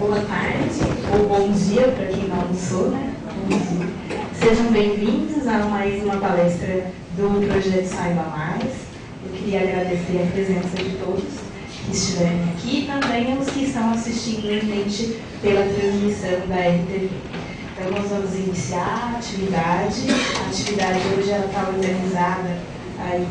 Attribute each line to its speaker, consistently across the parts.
Speaker 1: boa tarde, ou bom dia para quem não almoçou, né? Bom dia. Sejam bem-vindos a mais uma palestra do Projeto Saiba Mais. Eu queria agradecer a presença de todos que estiverem aqui e também aos que estão assistindo a gente pela transmissão da RTV. Então, nós vamos iniciar a atividade. A atividade hoje está organizada aí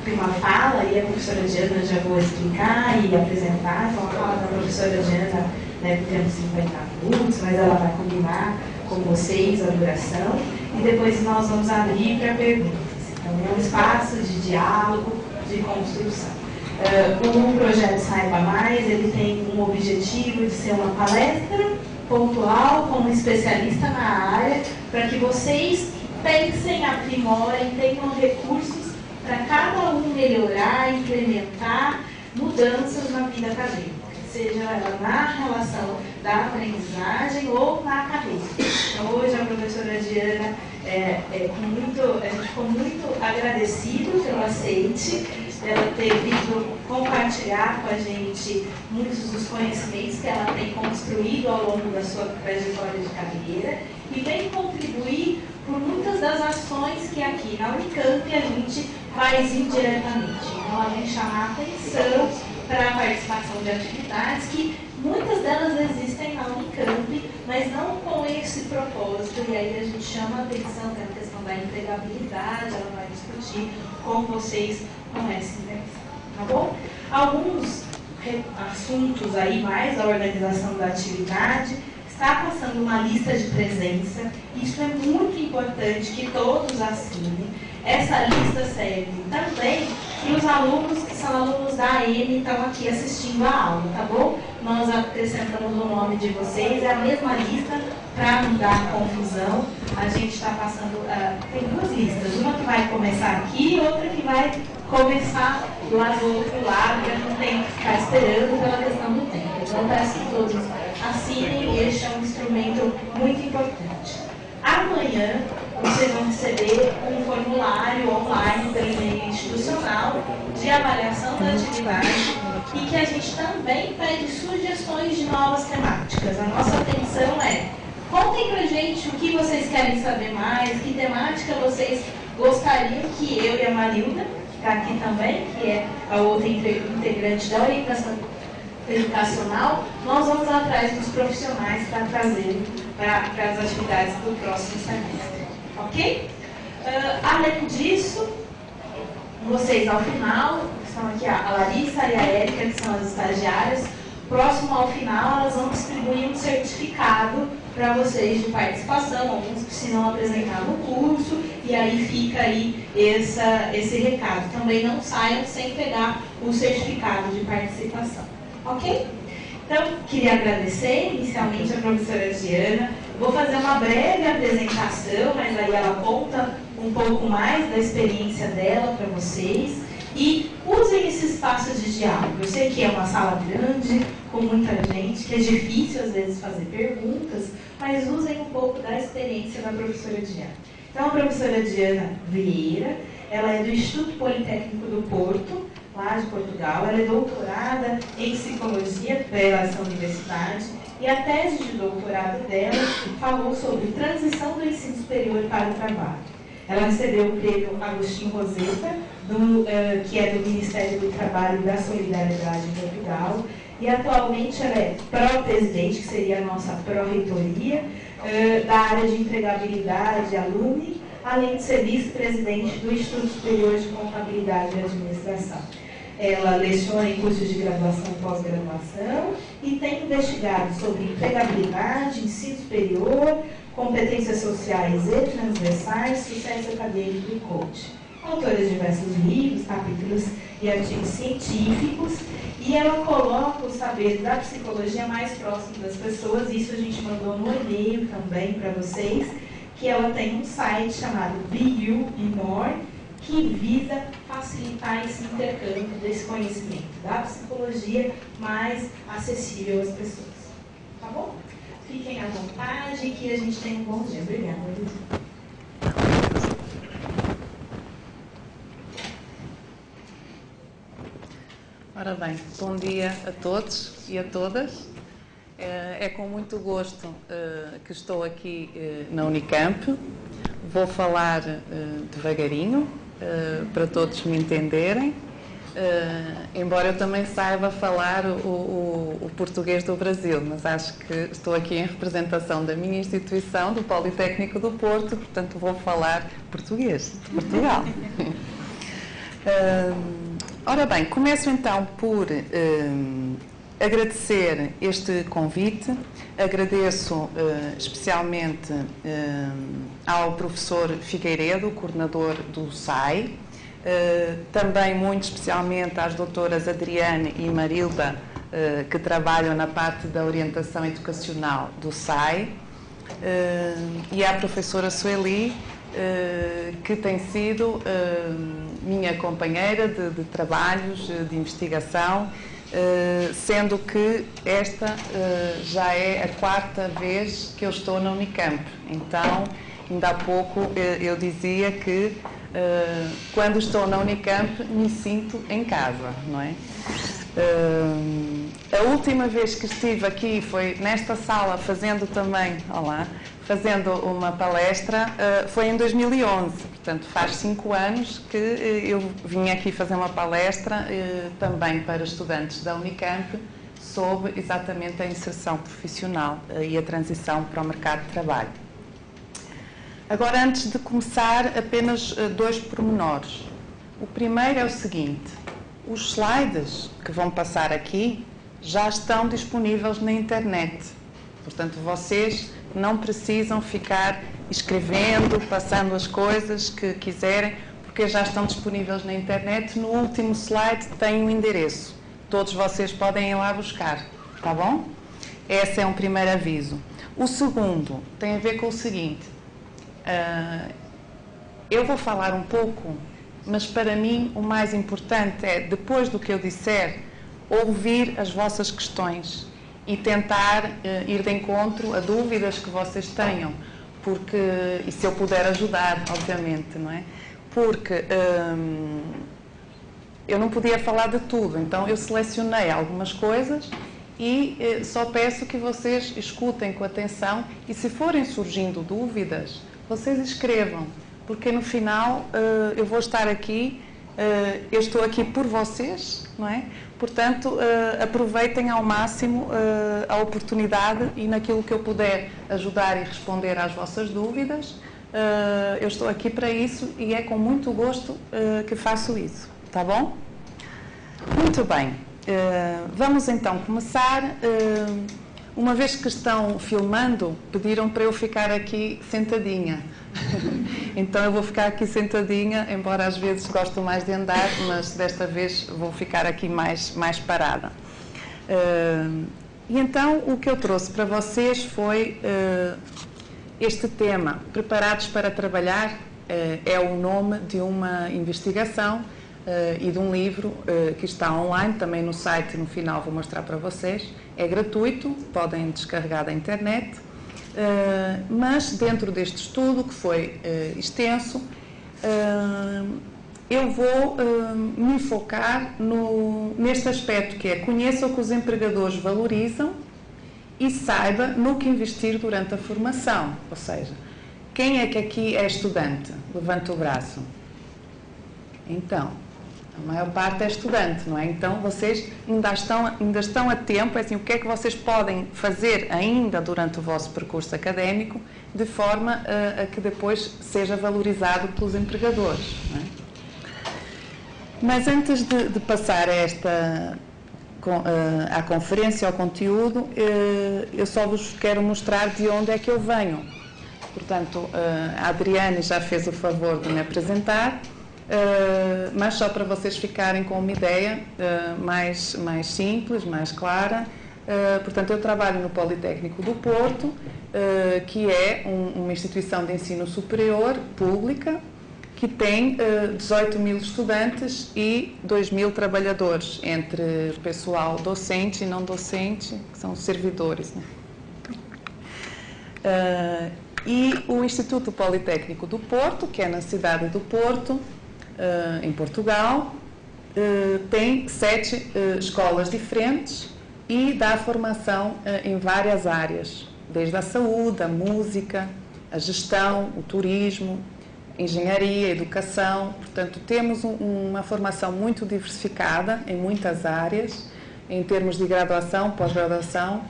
Speaker 1: por uma fala, e a professora Diana já vou explicar e apresentar. Então, a fala da professora Diana deve ter uns 50 minutos, mas ela vai combinar com vocês a duração. E depois nós vamos abrir para perguntas. Então, é um espaço de diálogo, de construção. O projeto Saiba Mais, ele tem um objetivo de ser uma palestra pontual, como especialista na área, para que vocês pensem, aprimorem, tenham recursos para cada um melhorar, implementar mudanças na vida acadêmica, seja ela na relação da aprendizagem ou na acadêmica. Então, hoje a professora Diana a gente ficou muito agradecido pelo aceite, ela ter vindo compartilhar com a gente muitos dos conhecimentos que ela tem construído ao longo da sua trajetória de carreira e vem contribuir por muitas das ações que aqui na Unicamp a gente faz indiretamente. Então, ela vem chamar a atenção para a participação de atividades que muitas delas existem na Unicamp, mas não com esse propósito. E aí a gente chama a atenção para a questão da empregabilidade, ela vai discutir com vocês com essa intenção. Tá bom? Alguns assuntos aí mais da organização da atividade. Está passando uma lista de presença. Isso é muito importante que todos assinem. Essa lista serve também para os alunos que são alunos da AM e estão aqui assistindo a aula, tá bom? Nós acrescentamos o nome de vocês, é a mesma lista para não dar confusão. A gente está passando, tem duas listas, uma que vai começar aqui e outra que vai começar lá do outro lado, para não ter que ficar esperando pela questão do tempo. Então, peço que todos assinem, este é um instrumento muito importante. Amanhã, vocês vão receber um formulário online pelo e-mail institucional de avaliação da atividade e que a gente também pede sugestões de novas temáticas. A nossa atenção é, contem pra gente o que vocês querem saber mais, que temática vocês gostariam que eu e a Marilda, que está aqui também, que é a outra integrante da orientação educacional, nós vamos atrás dos profissionais para trazer para as atividades do próximo semestre. Ok? Além disso, vocês ao final, que estão aqui a Larissa e a Érica, que são as estagiárias, próximo ao final elas vão distribuir um certificado para vocês de participação, alguns precisam apresentar no curso, e aí fica aí esse recado. Também não saiam sem pegar o certificado de participação. Ok? Então, queria agradecer inicialmente a professora Diana. Vou fazer uma breve apresentação, mas aí ela conta um pouco mais da experiência dela para vocês. E usem esse espaço de diálogo. Eu sei que é uma sala grande, com muita gente, que é difícil às vezes fazer perguntas, mas usem um pouco da experiência da professora Diana. Então, a professora Diana Vieira, ela é do Instituto Politécnico do Porto, lá de Portugal. Ela é doutorada em psicologia pela universidade e a tese de doutorado dela falou sobre transição do ensino superior para o trabalho. Ela recebeu o prêmio Agostinho Roseta, que é do Ministério do Trabalho e da Solidariedade em Portugal, e atualmente ela é pró-presidente, que seria a nossa pró-reitoria, da área de empregabilidade, alumni, além de ser vice-presidente do Instituto Superior de Contabilidade e Administração. Ela leciona em cursos de graduação e pós-graduação e tem investigado sobre empregabilidade, ensino superior, competências sociais e transversais, sucesso acadêmico e coaching. Autora de diversos livros, capítulos e artigos científicos, e ela coloca o saber da psicologia mais próximo das pessoas. Isso a gente mandou no e-mail também para vocês, que ela tem um site chamado Be You Be More, que visa facilitar esse intercâmbio desse conhecimento da psicologia mais acessível às pessoas. Tá bom? Fiquem à vontade e que a gente tenha um bom dia. Obrigada, Luísa.
Speaker 2: Ora bem, bom dia a todos e a todas. É com muito gosto que estou aqui na Unicamp. Vou falar devagarinho para todos me entenderem, embora eu também saiba falar o português do Brasil, mas acho que estou aqui em representação da minha instituição, do Politécnico do Porto, portanto vou falar português de Portugal. Ora bem, começo então por agradecer este convite, agradeço especialmente ao professor Figueiredo, coordenador do SAI, também muito especialmente às doutoras Adriane e Marilda, que trabalham na parte da orientação educacional do SAI, e à professora Sueli, que tem sido minha companheira de trabalhos, de investigação, sendo que esta já é a 4ª vez que eu estou na Unicamp. Então, ainda há pouco eu dizia que quando estou na Unicamp me sinto em casa, não é? A última vez que estive aqui foi nesta sala fazendo também, fazendo uma palestra, foi em 2011, portanto faz 5 anos que eu vim aqui fazer uma palestra também para estudantes da Unicamp sobre exatamente a inserção profissional e a transição para o mercado de trabalho. Agora, antes de começar, apenas 2 pormenores. O primeiro é o seguinte: os slides que vão passar aqui já estão disponíveis na internet. Portanto, vocês não precisam ficar escrevendo, passando as coisas que quiserem, porque já estão disponíveis na internet. No último slide tem o endereço. Todos vocês podem ir lá buscar, tá bom? Esse é um primeiro aviso. O segundo tem a ver com o seguinte: eu vou falar um pouco, mas para mim o mais importante é, depois do que eu disser, ouvir as vossas questões e tentar ir de encontro a dúvidas que vocês tenham, porque, e se eu puder ajudar, obviamente, não é? Porque eu não podia falar de tudo, então eu selecionei algumas coisas e só peço que vocês escutem com atenção e, se forem surgindo dúvidas, vocês escrevam, porque no final eu vou estar aqui, eu estou aqui por vocês, não é? Portanto, aproveitem ao máximo a oportunidade e naquilo que eu puder ajudar e responder às vossas dúvidas, eu estou aqui para isso e é com muito gosto que faço isso, tá bom? Muito bem, vamos então começar. Uma vez que estão filmando, pediram para eu ficar aqui sentadinha. Então eu vou ficar aqui sentadinha, embora às vezes gosto mais de andar, mas desta vez vou ficar aqui mais parada. E então o que eu trouxe para vocês foi este tema, Preparados para Trabalhar, é o nome de uma investigação e de um livro que está online, também no site, no final vou mostrar para vocês. É gratuito, podem descarregar da internet. Mas dentro deste estudo, que foi extenso, eu vou me focar neste aspecto, que é: conheça o que os empregadores valorizam e saiba no que investir durante a formação. Ou seja, quem é que aqui é estudante? Levanta o braço. Então, a maior parte é estudante, não é? Então, vocês ainda estão a tempo, é assim, o que é que vocês podem fazer ainda durante o vosso percurso académico, de forma a que depois seja valorizado pelos empregadores, não é? Mas antes de passar à conferência, ao conteúdo, eu só vos quero mostrar de onde é que eu venho. Portanto, a Adriane já fez o favor de me apresentar, mas só para vocês ficarem com uma ideia mais simples, mais clara. Portanto, eu trabalho no Politécnico do Porto, que é uma instituição de ensino superior pública, que tem 18 mil estudantes e 2 mil trabalhadores, entre pessoal docente e não docente, que são os servidores, né? E o Instituto Politécnico do Porto, que é na cidade do Porto, em Portugal, tem 7 escolas diferentes, e dá formação em várias áreas, desde a saúde, a música, a gestão, o turismo, engenharia, educação. Portanto, temos uma formação muito diversificada em muitas áreas, em termos de graduação, pós-graduação,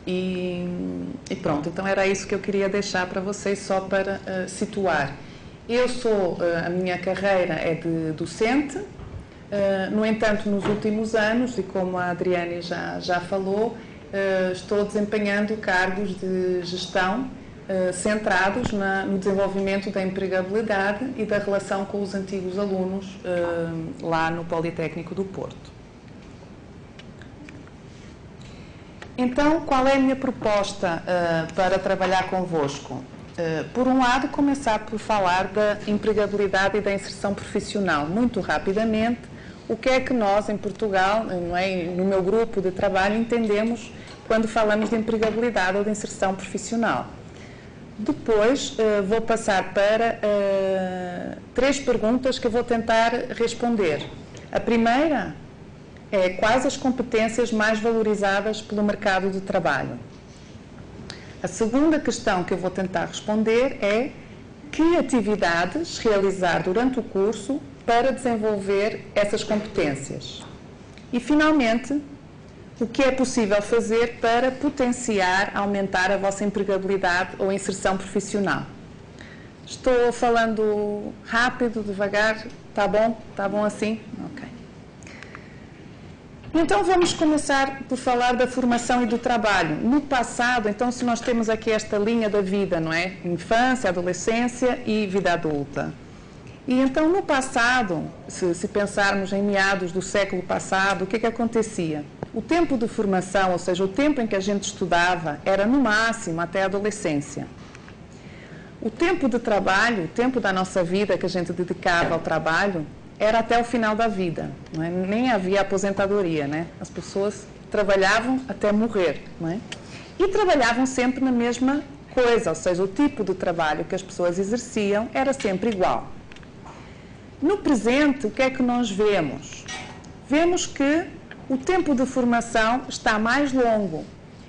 Speaker 2: e pronto. Então, era isso que eu queria deixar para vocês, só para situar. A minha carreira é de docente, no entanto, nos últimos anos, e como a Adriane já falou, estou desempenhando cargos de gestão centrados no desenvolvimento da empregabilidade e da relação com os antigos alunos lá no Politécnico do Porto. Então, qual é a minha proposta para trabalhar convosco? Por um lado, começar por falar da empregabilidade e da inserção profissional. Muito rapidamente, o que é que nós, em Portugal, no meu grupo de trabalho, entendemos quando falamos de empregabilidade ou de inserção profissional. Depois, vou passar para 3 perguntas que eu vou tentar responder. A primeira é: quais as competências mais valorizadas pelo mercado de trabalho? A segunda questão que eu vou tentar responder é: que atividades realizar durante o curso para desenvolver essas competências? E, finalmente, o que é possível fazer para potenciar, aumentar a vossa empregabilidade ou inserção profissional? Estou falando rápido, devagar? Está bom? Está bom assim? Ok. Então, vamos começar por falar da formação e do trabalho. No passado, então, se nós temos aqui esta linha da vida, não é? Infância, adolescência e vida adulta. E então, no passado, se pensarmos em meados do século passado, o que acontecia? O tempo de formação, ou seja, o tempo em que a gente estudava, era no máximo até a adolescência. O tempo de trabalho, o tempo da nossa vida que a gente dedicava ao trabalho, era até o final da vida, não é? Nem havia aposentadoria, né? As pessoas trabalhavam até morrer, não é? E trabalhavam sempre na mesma coisa, ou seja, o tipo de trabalho que as pessoas exerciam era sempre igual. No presente, o que é que nós vemos? Vemos que o tempo de formação está mais longo.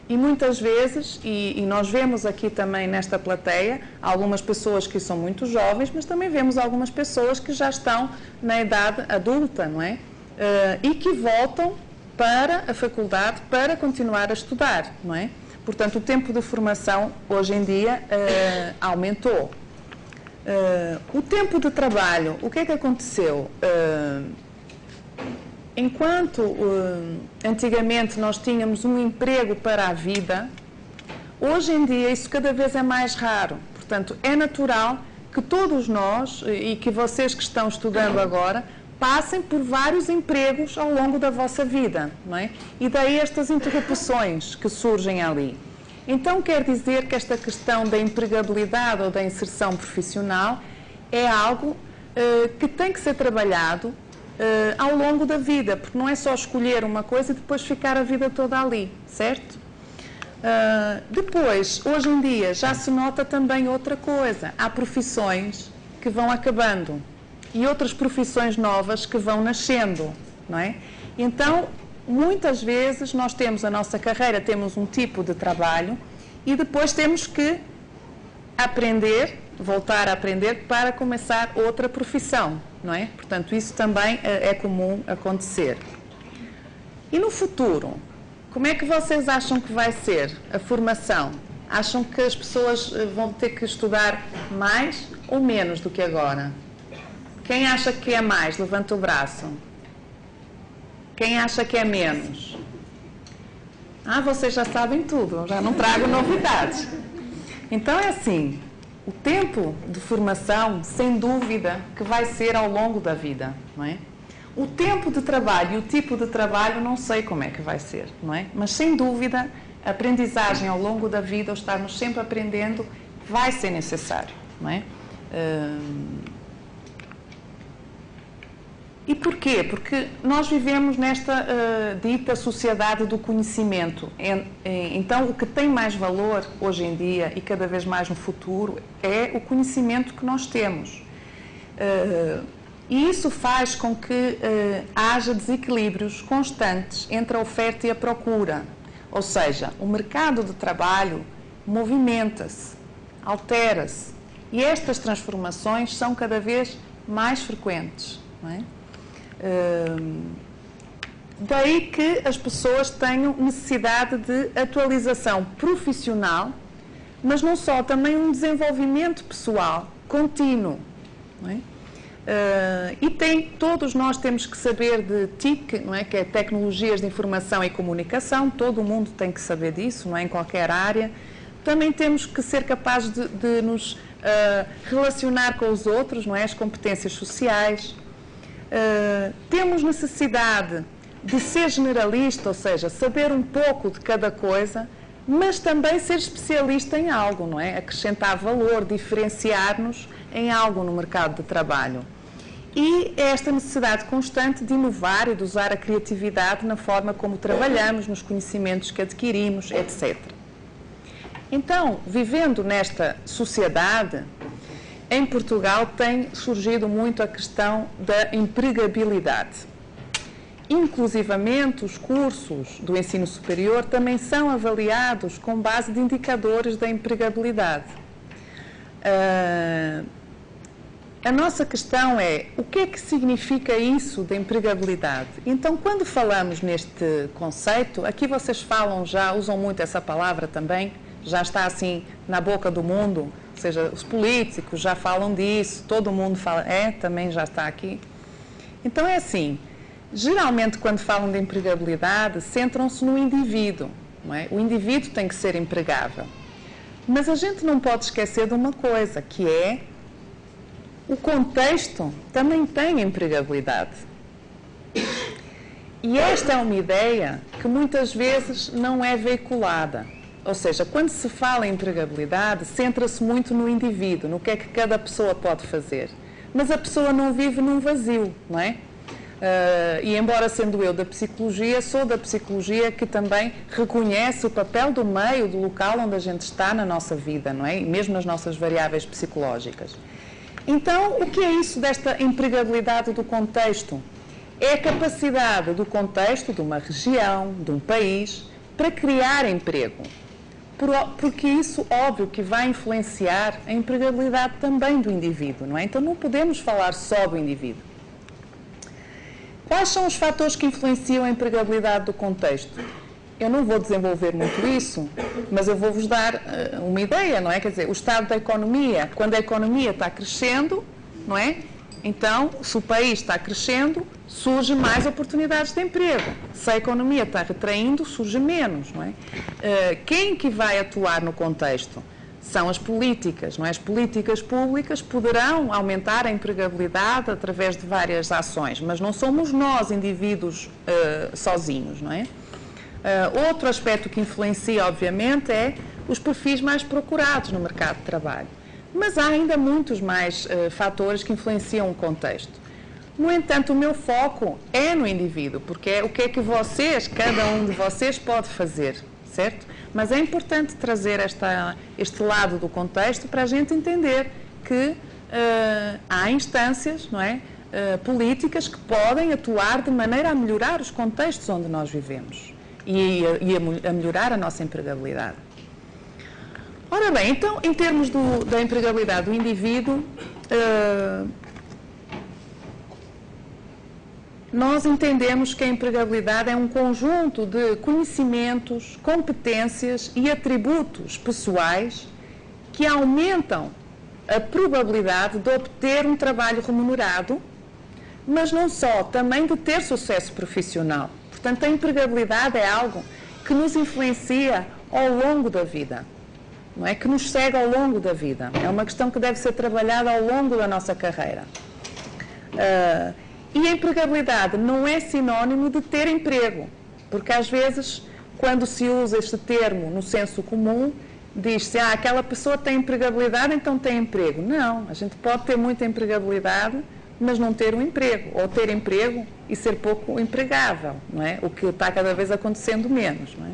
Speaker 2: E muitas vezes, e nós vemos aqui também nesta plateia, algumas pessoas que são muito jovens, mas também vemos algumas pessoas que já estão na idade adulta, não é? E que voltam para a faculdade para continuar a estudar, não é? Portanto, o tempo de formação, hoje em dia, aumentou. O tempo de trabalho, o que é que aconteceu? Enquanto antigamente nós tínhamos um emprego para a vida, hoje em dia isso cada vez é mais raro. Portanto, é natural que todos nós, e que vocês que estão estudando agora, passem por vários empregos ao longo da vossa vida, não é? E daí estas interrupções que surgem ali. Então, quer dizer que esta questão da empregabilidade ou da inserção profissional é algo que tem que ser trabalhado ao longo da vida, porque não é só escolher uma coisa e depois ficar a vida toda ali, certo? Depois, hoje em dia, já se nota também outra coisa. Há profissões que vão acabando e outras profissões novas que vão nascendo, não é? Então, muitas vezes nós temos a nossa carreira, temos um tipo de trabalho e depois temos que aprender, voltar a aprender para começar outra profissão, não é? Portanto, isso também é comum acontecer. E no futuro, como é que vocês acham que vai ser a formação? Acham que as pessoas vão ter que estudar mais ou menos do que agora? Quem acha que é mais? Levanta o braço. Quem acha que é menos? Vocês já sabem tudo, eu já não trago novidades. Então é assim, o tempo de formação, sem dúvida, que vai ser ao longo da vida, não é? O tempo de trabalho e o tipo de trabalho, não sei como é que vai ser, não é? Mas, sem dúvida, a aprendizagem ao longo da vida, ou estarmos sempre aprendendo, vai ser necessário, não é? E porquê? Porque nós vivemos nesta dita sociedade do conhecimento. Então, o que tem mais valor hoje em dia e cada vez mais no futuro é o conhecimento que nós temos. E isso faz com que haja desequilíbrios constantes entre a oferta e a procura. Ou seja, o mercado de trabalho movimenta-se, altera-se. E estas transformações são cada vez mais frequentes. Não é? Daí que as pessoas tenham necessidade de atualização profissional, mas não só, também um desenvolvimento pessoal contínuo. Não é? E todos nós temos que saber de TIC, não é? Que é Tecnologias de Informação e Comunicação, todo mundo tem que saber disso, não é? Em qualquer área. Também temos que ser capazes de nos relacionar com os outros, não é? As competências sociais. Temos necessidade de ser generalista, ou seja, saber um pouco de cada coisa, mas também ser especialista em algo, não é? Acrescentar valor, diferenciar-nos em algo no mercado de trabalho. E esta necessidade constante de inovar e de usar a criatividade na forma como trabalhamos, nos conhecimentos que adquirimos, etc. Então, vivendo nesta sociedade, em Portugal tem surgido muito a questão da empregabilidade. Inclusivamente, os cursos do ensino superior também são avaliados com base de indicadores da empregabilidade. A nossa questão é, o que é que significa isso de empregabilidade? Então, quando falamos neste conceito, aqui vocês falam já, usam muito essa palavra também, já está assim na boca do mundo, ou seja, os políticos já falam disso, todo mundo fala, também já está aqui. Então é assim, geralmente quando falam de empregabilidade, centram-se no indivíduo, não é? O indivíduo tem que ser empregável. Mas a gente não pode esquecer de uma coisa, que é o contexto também tem empregabilidade. E esta é uma ideia que muitas vezes não é veiculada. Ou seja, quando se fala em empregabilidade, centra-se muito no indivíduo, no que é que cada pessoa pode fazer. Mas a pessoa não vive num vazio, não é? E embora sendo eu da psicologia, sou da psicologia que também reconhece o papel do meio, do local onde a gente está na nossa vida, não é? E mesmo nas nossas variáveis psicológicas. Então, o que é isso desta empregabilidade do contexto? É a capacidade do contexto de uma região, de um país, para criar emprego. Porque isso, óbvio, que vai influenciar a empregabilidade também do indivíduo, não é? Então, não podemos falar só do indivíduo. Quais são os fatores que influenciam a empregabilidade do contexto? Eu não vou desenvolver muito isso, mas eu vou-vos dar uma ideia, não é? Quer dizer, o estado da economia, quando a economia está crescendo, não é? Então, se o país está crescendo, surgem mais oportunidades de emprego. Se a economia está retraindo, surge menos, não é? Quem que vai atuar no contexto? São as políticas, não é? As políticas públicas poderão aumentar a empregabilidade através de várias ações, mas não somos nós, indivíduos, sozinhos, não é? Outro aspecto que influencia, obviamente, é os perfis mais procurados no mercado de trabalho. Mas há ainda muitos mais fatores que influenciam o contexto. No entanto, o meu foco é no indivíduo, porque é o que é que vocês, cada um de vocês pode fazer, certo? Mas é importante trazer este lado do contexto para a gente entender que há instâncias, não é? Políticas que podem atuar de maneira a melhorar os contextos onde nós vivemos e a melhorar a nossa empregabilidade. Ora bem, então, em termos da empregabilidade do indivíduo, nós entendemos que a empregabilidade é um conjunto de conhecimentos, competências e atributos pessoais que aumentam a probabilidade de obter um trabalho remunerado, mas não só, também de ter sucesso profissional. Portanto, a empregabilidade é algo que nos influencia ao longo da vida, não é? Que nos segue ao longo da vida. É uma questão que deve ser trabalhada ao longo da nossa carreira. E a empregabilidade não é sinónimo de ter emprego, porque às vezes, quando se usa este termo no senso comum, diz-se, aquela pessoa tem empregabilidade, então tem emprego. Não, a gente pode ter muita empregabilidade, mas não ter um emprego, ou ter emprego e ser pouco empregável, não é? O que está cada vez acontecendo menos, não é?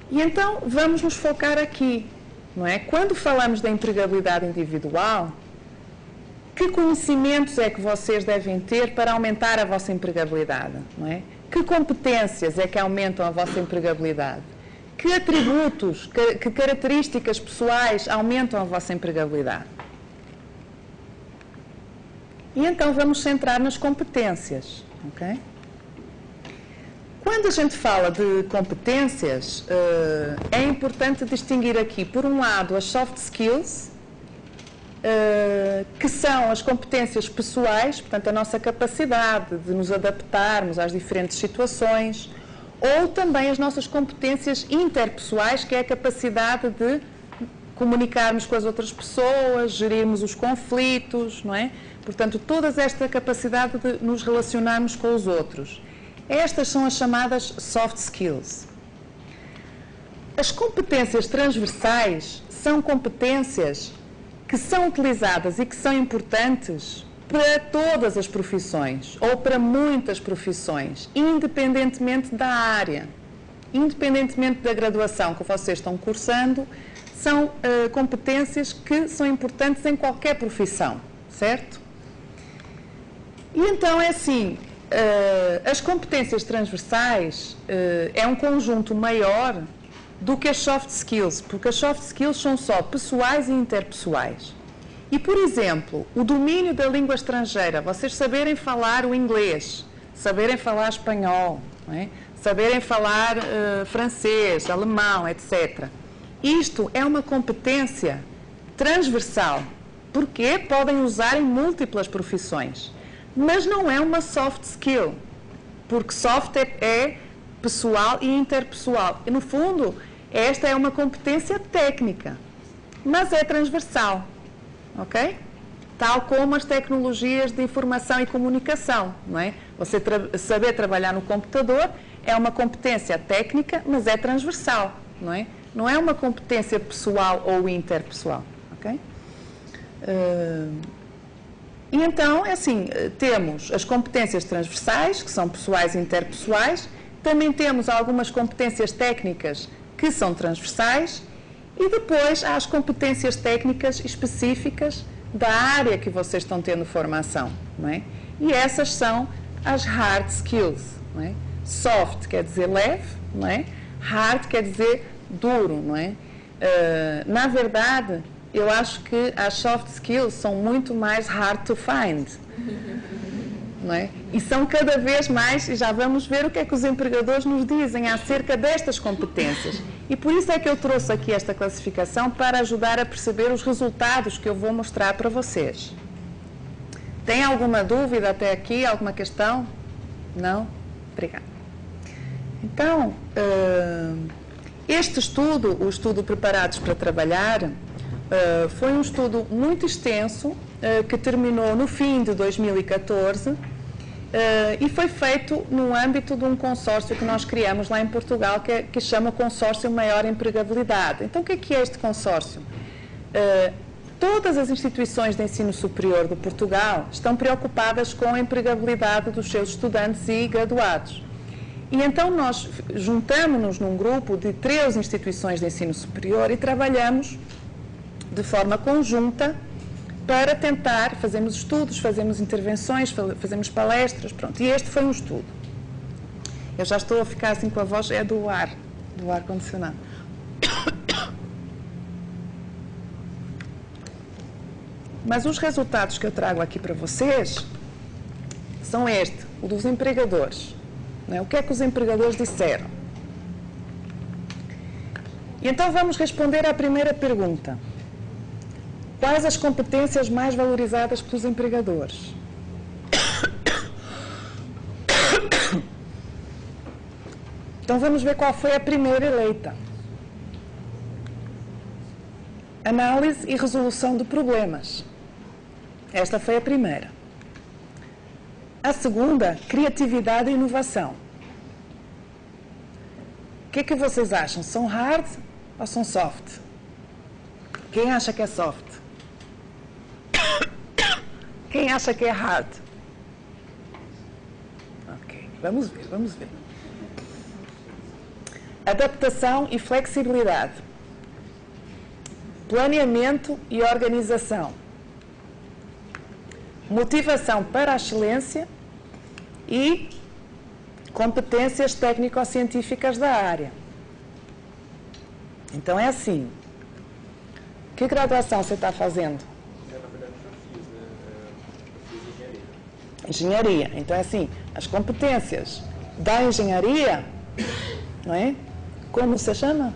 Speaker 2: E então, vamos nos focar aqui, não é? Quando falamos da empregabilidade individual, que conhecimentos é que vocês devem ter para aumentar a vossa empregabilidade, não é? Que competências é que aumentam a vossa empregabilidade? Que atributos, que características pessoais aumentam a vossa empregabilidade? E então vamos centrar nas competências, ok? Quando a gente fala de competências, é importante distinguir aqui, por um lado, as soft skills, que são as competências pessoais, portanto, a nossa capacidade de nos adaptarmos às diferentes situações, ou também as nossas competências interpessoais, que é a capacidade de comunicarmos com as outras pessoas, gerirmos os conflitos, não é? Portanto, toda esta capacidade de nos relacionarmos com os outros. Estas são as chamadas soft skills. As competências transversais são competências que são utilizadas e que são importantes para todas as profissões, ou para muitas profissões, independentemente da área, independentemente da graduação que vocês estão cursando, são competências que são importantes em qualquer profissão, certo? E então é assim, as competências transversais é um conjunto maior do que as soft skills, porque as soft skills são só pessoais e interpessoais. E, por exemplo, o domínio da língua estrangeira, vocês saberem falar o inglês, saberem falar espanhol, não é? Saberem falar francês, alemão, etc. Isto é uma competência transversal, porque podem usar em múltiplas profissões. Mas não é uma soft skill, porque soft é pessoal e interpessoal. E, no fundo, esta é uma competência técnica, mas é transversal, ok? Tal como as tecnologias de informação e comunicação, não é? Você saber trabalhar no computador é uma competência técnica, mas é transversal, não é? Não é uma competência pessoal ou interpessoal, ok? E então, é assim, temos as competências transversais, que são pessoais e interpessoais, também temos algumas competências técnicas que são transversais, e depois há as competências técnicas específicas da área que vocês estão tendo formação, não é? E essas são as hard skills, não é? Soft quer dizer leve, não é? Hard quer dizer duro, não é? Na verdade, eu acho que as soft skills são muito mais hard to find, não é? E são cada vez mais, e já vamos ver o que é que os empregadores nos dizem acerca destas competências. E por isso é que eu trouxe aqui esta classificação, para ajudar a perceber os resultados que eu vou mostrar para vocês. Tem alguma dúvida até aqui? Alguma questão? Não? Obrigada. Então, este estudo, o estudo Preparados para Trabalhar, foi um estudo muito extenso, que terminou no fim de 2014, e foi feito no âmbito de um consórcio que nós criamos lá em Portugal, que chama Consórcio Maior Empregabilidade. Então, o que é este consórcio? Todas as instituições de ensino superior de Portugal estão preocupadas com a empregabilidade dos seus estudantes e graduados. E então nós juntamos-nos num grupo de 13 instituições de ensino superior e trabalhamos de forma conjunta para tentar, fazemos estudos, fazemos intervenções, fazemos palestras, pronto. E este foi um estudo. Eu já estou a ficar assim com a voz, é do ar-condicionado. Mas os resultados que eu trago aqui para vocês são o dos empregadores. Não é? O que é que os empregadores disseram? E então vamos responder à primeira pergunta. Quais as competências mais valorizadas pelos empregadores? Então vamos ver qual foi a primeira eleita. Análise e resolução de problemas. Esta foi a primeira. A segunda, criatividade e inovação. O que é que vocês acham? São hard ou são soft? Quem acha que é soft? Quem acha que é hard? Ok, vamos ver. Adaptação e flexibilidade. Planeamento e organização. motivação para a excelência e competências técnico-científicas da área. Então é assim. Que graduação você está fazendo?
Speaker 3: Na verdade, eu fiz engenharia.
Speaker 2: Engenharia. Então é assim, as competências da engenharia, não é? Como se chama?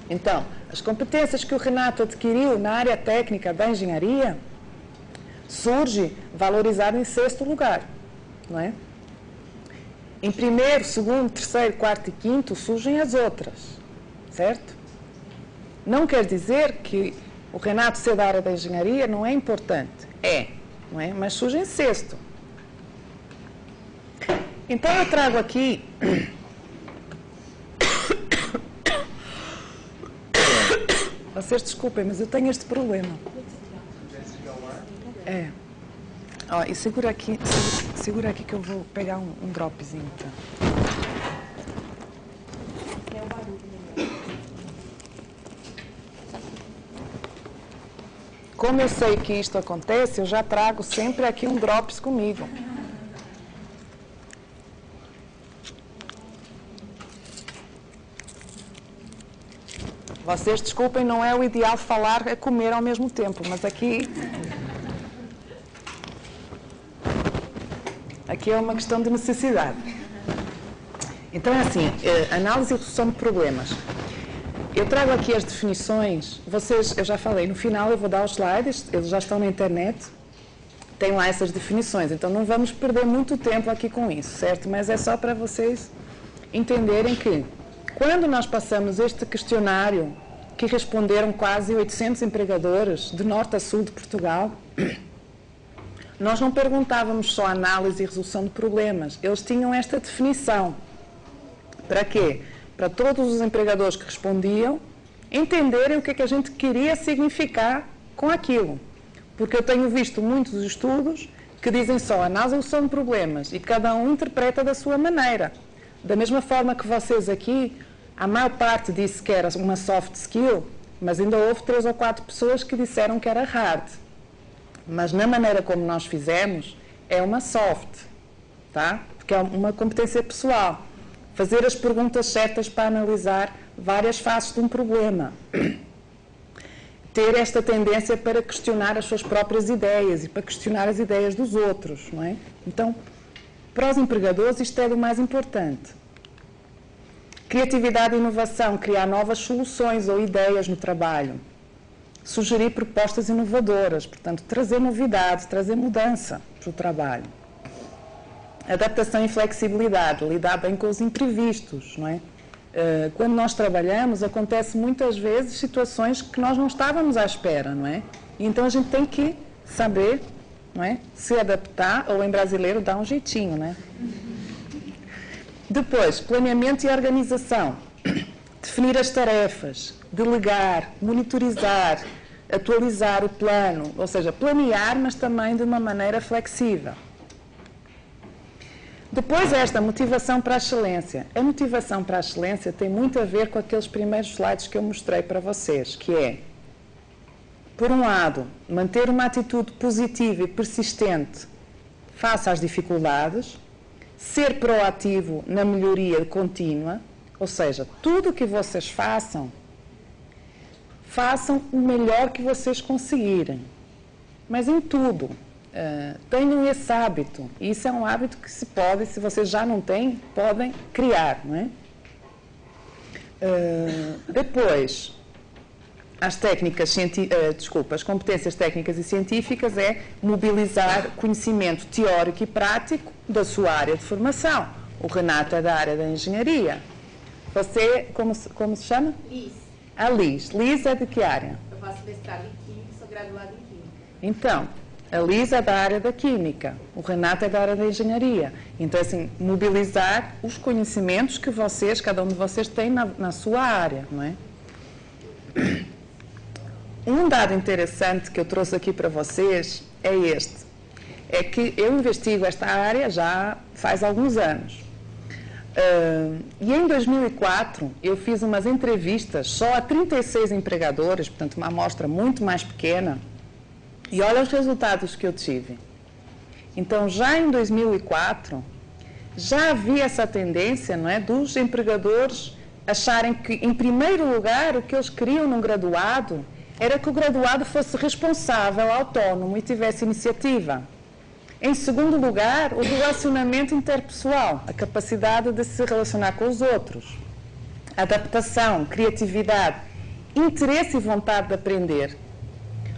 Speaker 2: Então, as competências que o Renato adquiriu na área técnica da engenharia surge valorizado em 6º lugar, não é? Em 1º, 2º, 3º, 4º e 5º surgem as outras, certo? Não quer dizer que o Renato ser da área da engenharia não é importante. É, não é? Mas surge em 6º. Então eu trago aqui vocês desculpem, mas eu tenho este problema. É. Ó, e segura aqui que eu vou pegar um dropzinho. Então. Como eu sei que isto acontece, eu já trago sempre aqui um drops comigo. Vocês desculpem, não é o ideal falar a comer ao mesmo tempo, mas aqui é uma questão de necessidade. Então é assim, análise e resolução de problemas. Eu trago aqui as definições, eu já falei, no final eu vou dar os slides, eles já estão na internet, tem lá essas definições, então não vamos perder muito tempo aqui com isso, certo? Mas é só para vocês entenderem que quando nós passamos este questionário, que responderam quase 800 empregadores, de norte a sul de Portugal, nós não perguntávamos só análise e resolução de problemas, eles tinham esta definição. Para quê? Para todos os empregadores que respondiam entenderem o que é que a gente queria significar com aquilo. Porque eu tenho visto muitos estudos que dizem só análise e resolução de problemas e cada um interpreta da sua maneira. Da mesma forma que vocês aqui, a maior parte disse que era uma soft skill, mas ainda houve 3 ou 4 pessoas que disseram que era hard. Mas na maneira como nós fizemos, é uma soft, tá? Porque é uma competência pessoal. Fazer as perguntas certas para analisar várias faces de um problema. Ter esta tendência para questionar as suas próprias ideias e para questionar as ideias dos outros, não é? Então, para os empregadores, isto é do mais importante. Criatividade e inovação, criar novas soluções ou ideias no trabalho. Sugerir propostas inovadoras, portanto, trazer novidades, trazer mudança para o trabalho. Adaptação e flexibilidade, lidar bem com os imprevistos, não é? Quando nós trabalhamos, acontece muitas vezes situações que nós não estávamos à espera, não é? E então a gente tem que saber, não é? Se adaptar, ou em brasileiro, dar um jeitinho, né? Depois, planeamento e organização. Definir as tarefas, delegar, monitorizar, atualizar o plano, ou seja, planear, mas também de uma maneira flexível. Depois esta motivação para a excelência. A motivação para a excelência tem muito a ver com aqueles primeiros slides que eu mostrei para vocês, que é, por um lado, manter uma atitude positiva e persistente face às dificuldades, ser proativo na melhoria contínua, ou seja, tudo o que vocês façam o melhor que vocês conseguirem, mas em tudo. Tenham esse hábito, e isso é um hábito que se pode, se vocês já não têm, podem criar, não é? Depois, as competências técnicas e científicas é mobilizar conhecimento teórico e prático da sua área de formação. O Renato é da área da engenharia. Você, como se chama?
Speaker 4: Liz.
Speaker 2: A Liz. Liz é de que área?
Speaker 4: Eu faço mestrado em Química e sou graduada em Química.
Speaker 2: Então, a Liz é da área da Química, o Renato é da área da Engenharia. Então, assim, mobilizar os conhecimentos que vocês, cada um de vocês tem na sua área, não é? Um dado interessante que eu trouxe aqui para vocês é este. É que eu investigo esta área já faz alguns anos. E em 2004, eu fiz umas entrevistas só a 36 empregadores, portanto, uma amostra muito mais pequena, E olha os resultados que eu tive. Então, já em 2004, já havia essa tendência, não é, dos empregadores acharem que, em primeiro lugar, o que eles queriam num graduado era que o graduado fosse responsável, autónomo e tivesse iniciativa. Em segundo lugar, o relacionamento interpessoal, a capacidade de se relacionar com os outros, adaptação, criatividade, interesse e vontade de aprender.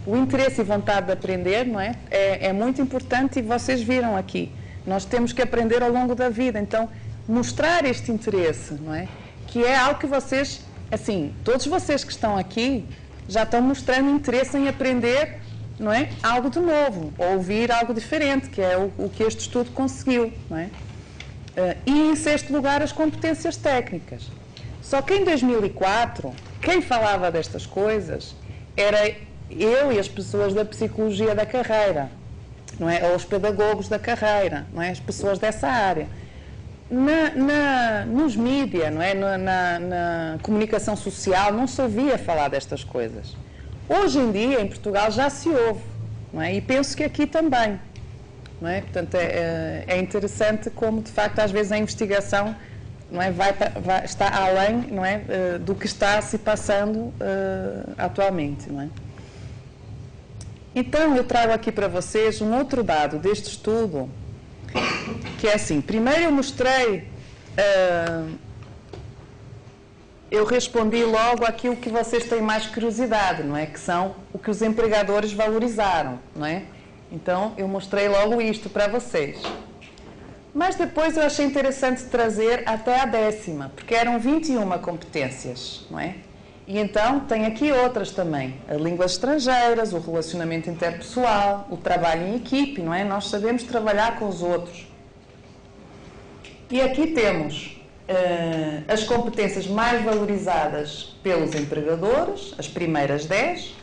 Speaker 2: O interesse e vontade de aprender, não é? É muito importante e vocês viram aqui. Nós temos que aprender ao longo da vida, então mostrar este interesse, não é? Que é algo que vocês, assim, todos vocês que estão aqui já estão mostrando interesse em aprender, não é? Algo de novo, ou ouvir algo diferente, que é o que este estudo conseguiu, não é? E em sexto lugar as competências técnicas. Só que em 2004, quem falava destas coisas era eu e as pessoas da psicologia da carreira, não é? Ou os pedagogos da carreira, não é? As pessoas dessa área. Nos mídias, não é? Na comunicação social, não se ouvia falar destas coisas. Hoje em dia, em Portugal, já se ouve, não é? E penso que aqui também, não é? Portanto, é interessante como, de facto, às vezes a investigação, não é, está além, não é, do que está se passando atualmente, não é? Então, eu trago aqui para vocês um outro dado deste estudo, que é assim, primeiro eu mostrei, eu respondi logo aquilo que vocês têm mais curiosidade, não é? Que são o que os empregadores valorizaram, não é? Então, eu mostrei logo isto para vocês. Mas depois eu achei interessante trazer até a 10ª, porque eram 21 competências, não é? E então tem aqui outras também, as línguas estrangeiras, o relacionamento interpessoal, o trabalho em equipe, não é? Nós sabemos trabalhar com os outros. E aqui temos as competências mais valorizadas pelos empregadores, as primeiras 10,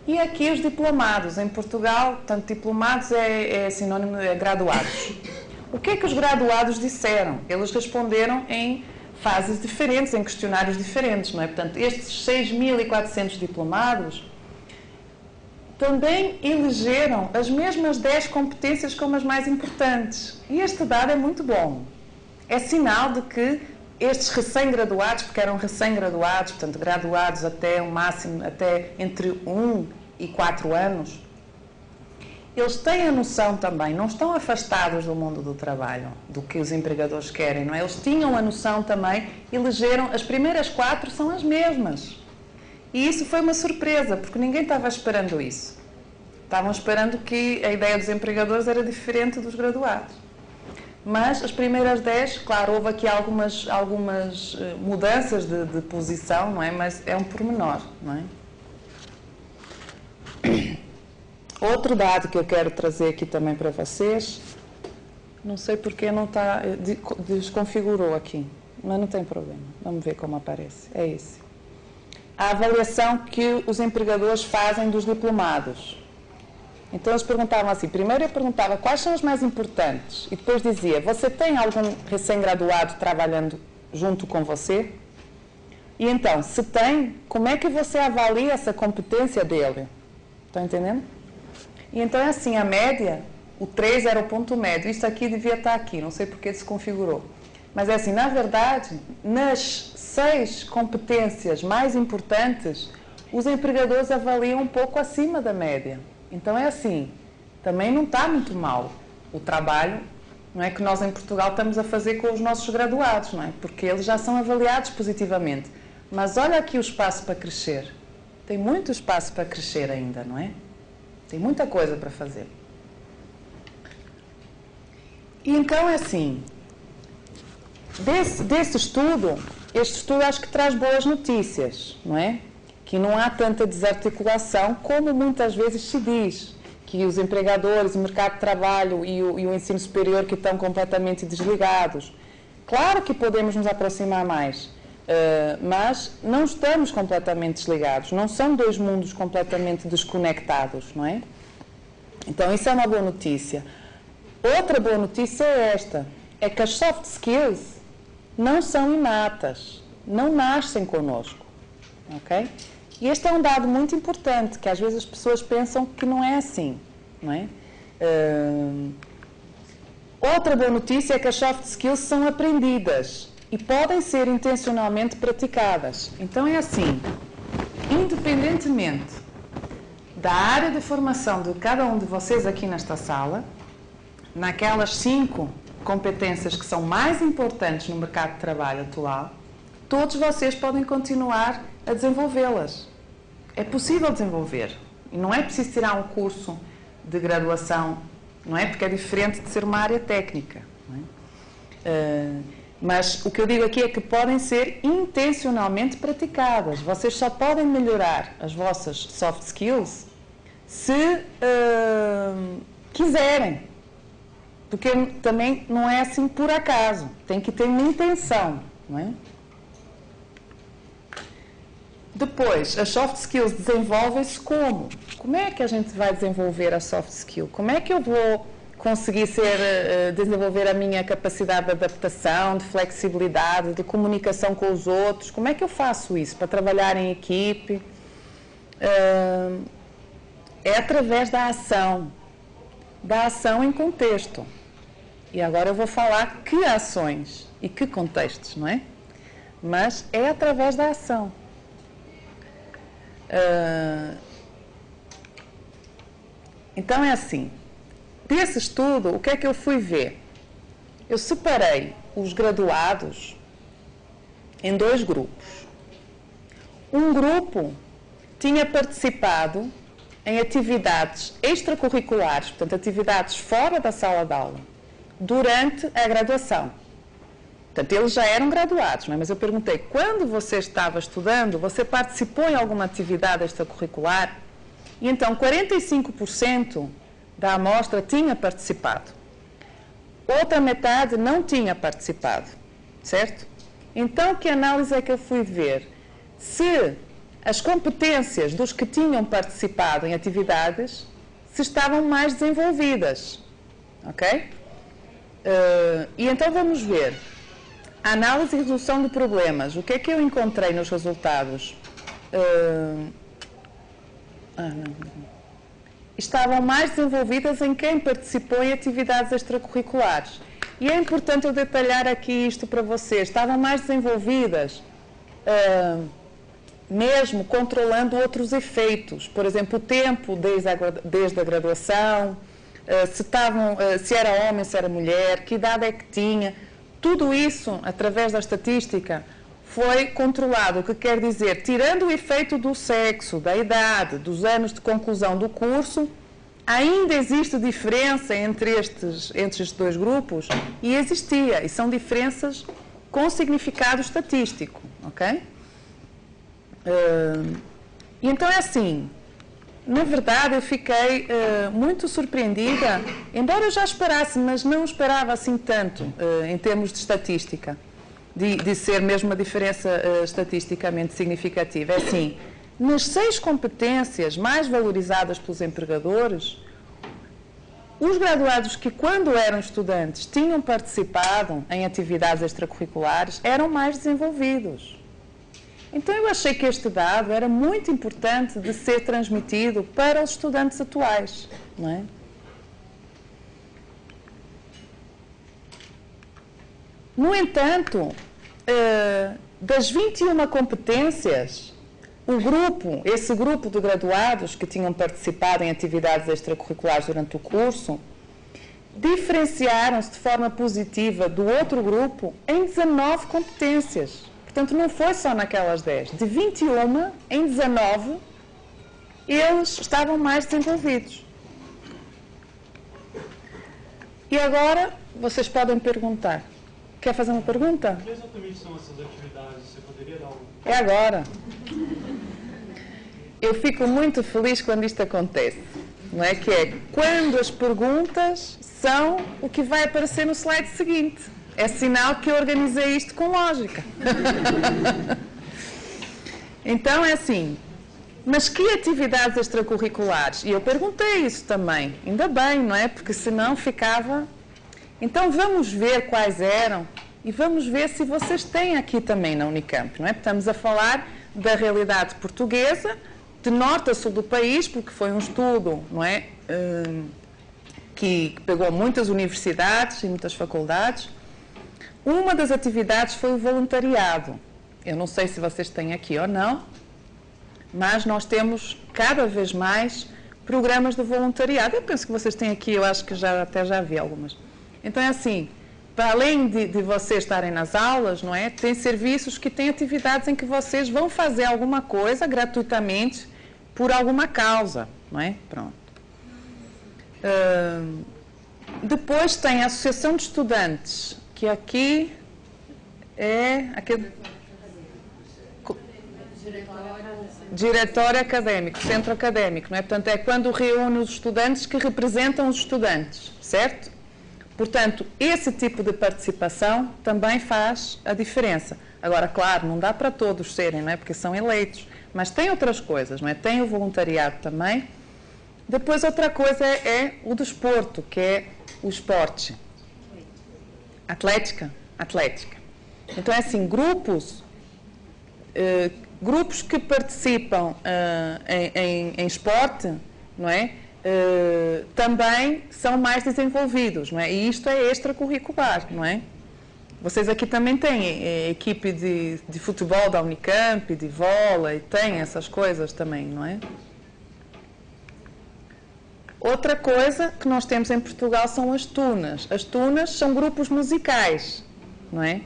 Speaker 2: e aqui os diplomados. Em Portugal, tanto diplomados é sinónimo de graduados. O que é que os graduados disseram? Eles responderam em fases diferentes, em questionários diferentes, não é? Portanto, estes 6.400 diplomados também elegeram as mesmas 10 competências como as mais importantes. E este dado é muito bom. É sinal de que estes recém-graduados, porque eram recém-graduados, portanto, graduados até o máximo, até entre 1 e 4 anos, eles têm a noção também, não estão afastados do mundo do trabalho, do que os empregadores querem, não é? Eles tinham a noção também, elegeram, as primeiras 4 são as mesmas. E isso foi uma surpresa, porque ninguém estava esperando isso. Estavam esperando que a ideia dos empregadores era diferente dos graduados. Mas as primeiras 10, claro, houve aqui algumas mudanças de posição, não é? Mas é um pormenor, não é? Outro dado que eu quero trazer aqui também para vocês, não sei porque não está, desconfigurou aqui, mas não tem problema, vamos ver como aparece, é esse. A avaliação que os empregadores fazem dos diplomados. Então eles perguntavam assim, primeiro eu perguntava quais são os mais importantes e depois dizia, você tem algum recém-graduado trabalhando junto com você? E então, se tem, como é que você avalia essa competência dele? Estão entendendo? E então é assim, a média, o 3 era o ponto médio, isso aqui devia estar aqui, não sei porque se configurou. Mas é assim, na verdade, nas 6 competências mais importantes, os empregadores avaliam um pouco acima da média. Então é assim, também não está muito mal o trabalho, não é, que nós em Portugal estamos a fazer com os nossos graduados, não é? Porque eles já são avaliados positivamente. Mas olha aqui o espaço para crescer. Tem muito espaço para crescer ainda, não é? Tem muita coisa para fazer. E então é assim, desse estudo, este estudo acho que traz boas notícias, não é? Que não há tanta desarticulação como muitas vezes se diz, que os empregadores, o mercado de trabalho e o ensino superior que estão completamente desligados. Claro que podemos nos aproximar mais, mas não estamos completamente desligados, não são 2 mundos completamente desconectados, não é? Então isso é uma boa notícia. Outra boa notícia é esta, é que as soft skills não são inatas, não nascem conosco, ok? E este é um dado muito importante, que às vezes as pessoas pensam que não é assim, não é? Outra boa notícia é que as soft skills são aprendidas e podem ser intencionalmente praticadas. Então é assim, independentemente da área de formação de cada um de vocês aqui nesta sala, naquelas 5 competências que são mais importantes no mercado de trabalho atual, todos vocês podem continuar a desenvolvê-las. É possível desenvolver. E não é preciso tirar um curso de graduação, não é? Porque é diferente de ser uma área técnica. Não é? Mas o que eu digo aqui é que podem ser intencionalmente praticadas. Vocês só podem melhorar as vossas soft skills se quiserem. Porque também não é assim por acaso. Tem que ter uma intenção, não é? Depois, as soft skills desenvolvem-se como? Como é que a gente vai desenvolver a soft skill? Como é que eu vou conseguir desenvolver a minha capacidade de adaptação, de flexibilidade, de comunicação com os outros? Como é que eu faço isso para trabalhar em equipe? É através da ação em contexto. E agora eu vou falar que ações e que contextos, não é? Mas é através da ação. Então é assim, desse estudo, o que é que eu fui ver? Eu separei os graduados em 2 grupos. Um grupo tinha participado em atividades extracurriculares, portanto, atividades fora da sala de aula, durante a graduação. Portanto, eles já eram graduados, não é? Mas eu perguntei, quando você estava estudando, você participou em alguma atividade extracurricular? E então, 45% da amostra tinha participado. Outra metade não tinha participado, certo? Então, que análise é que eu fui ver? Se as competências dos que tinham participado em atividades se estavam mais desenvolvidas, ok? E então vamos ver. Análise e resolução de problemas. O que é que eu encontrei nos resultados? Estavam mais desenvolvidas em quem participou em atividades extracurriculares. E é importante eu detalhar aqui isto para vocês. Estavam mais desenvolvidas mesmo controlando outros efeitos. Por exemplo, o tempo desde a graduação, se era homem, se era mulher, que idade é que tinha. Tudo isso, através da estatística, foi controlado, o que quer dizer, tirando o efeito do sexo, da idade, dos anos de conclusão do curso, ainda existe diferença entre estes 2 grupos, e existia, e são diferenças com significado estatístico, ok? E então é assim, na verdade eu fiquei muito surpreendida, embora eu já esperasse, mas não esperava assim tanto em termos de estatística, de ser mesmo uma diferença estatisticamente significativa. É assim, nas 6 competências mais valorizadas pelos empregadores, os graduados que quando eram estudantes tinham participado em atividades extracurriculares eram mais desenvolvidos. Então eu achei que este dado era muito importante de ser transmitido para os estudantes atuais, não é? No entanto, das 21 competências, esse grupo de graduados que tinham participado em atividades extracurriculares durante o curso, diferenciaram-se de forma positiva do outro grupo em 19 competências. Portanto, não foi só naquelas 10. De 21, em 19, eles estavam mais desenvolvidos. E agora, vocês podem perguntar. Quer fazer uma pergunta?
Speaker 3: O que exatamente são essas atividades? Você poderia dar um...
Speaker 2: É agora. Eu fico muito feliz quando isto acontece. Não é? Que é quando as perguntas são o que vai aparecer no slide seguinte. É sinal que eu organizei isto com lógica. Então é assim, mas que atividades extracurriculares? E eu perguntei isso também, ainda bem, não é? Porque senão ficava... Então vamos ver quais eram e vamos ver se vocês têm aqui também na Unicamp, não é? Estamos a falar da realidade portuguesa, de norte a sul do país, porque foi um estudo, não é, que pegou muitas universidades e muitas faculdades. Uma das atividades foi o voluntariado. Eu não sei se vocês têm aqui ou não, mas nós temos cada vez mais programas de voluntariado. Eu penso que vocês têm aqui, eu acho que até já vi algumas. Então é assim, para além de vocês estarem nas aulas, não é, tem serviços que têm atividades em que vocês vão fazer alguma coisa gratuitamente por alguma causa, não é? Pronto. Depois tem a Associação de Estudantes, que aqui é diretório académico, centro académico, não é? Portanto, é quando reúne os estudantes que representam os estudantes, certo? Portanto, esse tipo de participação também faz a diferença. Agora, claro, não dá para todos serem, não é? Porque são eleitos, mas tem outras coisas, não é? Tem o voluntariado também. Depois, outra coisa é o desporto, que é o esporte. Atlética. Então, é assim, grupos que participam em esporte, não é? Também são mais desenvolvidos, não é? E isto é extracurricular, não é? Vocês aqui também têm equipe de futebol da Unicamp, de vôlei, tem essas coisas também, não é? Outra coisa que nós temos em Portugal são as tunas. As tunas são grupos musicais, não é?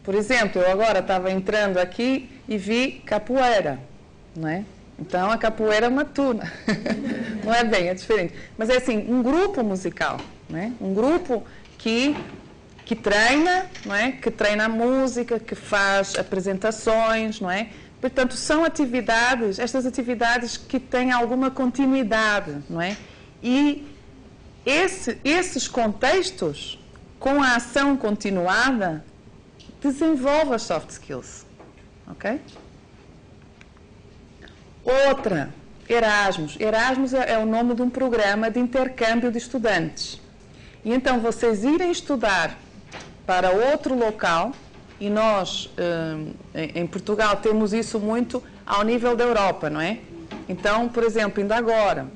Speaker 2: Por exemplo, eu agora estava entrando aqui e vi capoeira, não é? Então, a capoeira é uma tuna. Não é bem, é diferente. Mas é assim, um grupo musical, não é? Um grupo que treina, não é? Que treina a música, que faz apresentações, não é? Portanto, são atividades, estas atividades que têm alguma continuidade, não é? E esses contextos, com a ação continuada, desenvolve as soft skills, ok? Outra, Erasmus. Erasmus é o nome de um programa de intercâmbio de estudantes. E então, vocês irem estudar para outro local, e nós, em Portugal, temos isso muito ao nível da Europa, não é? Então, por exemplo, ainda agora,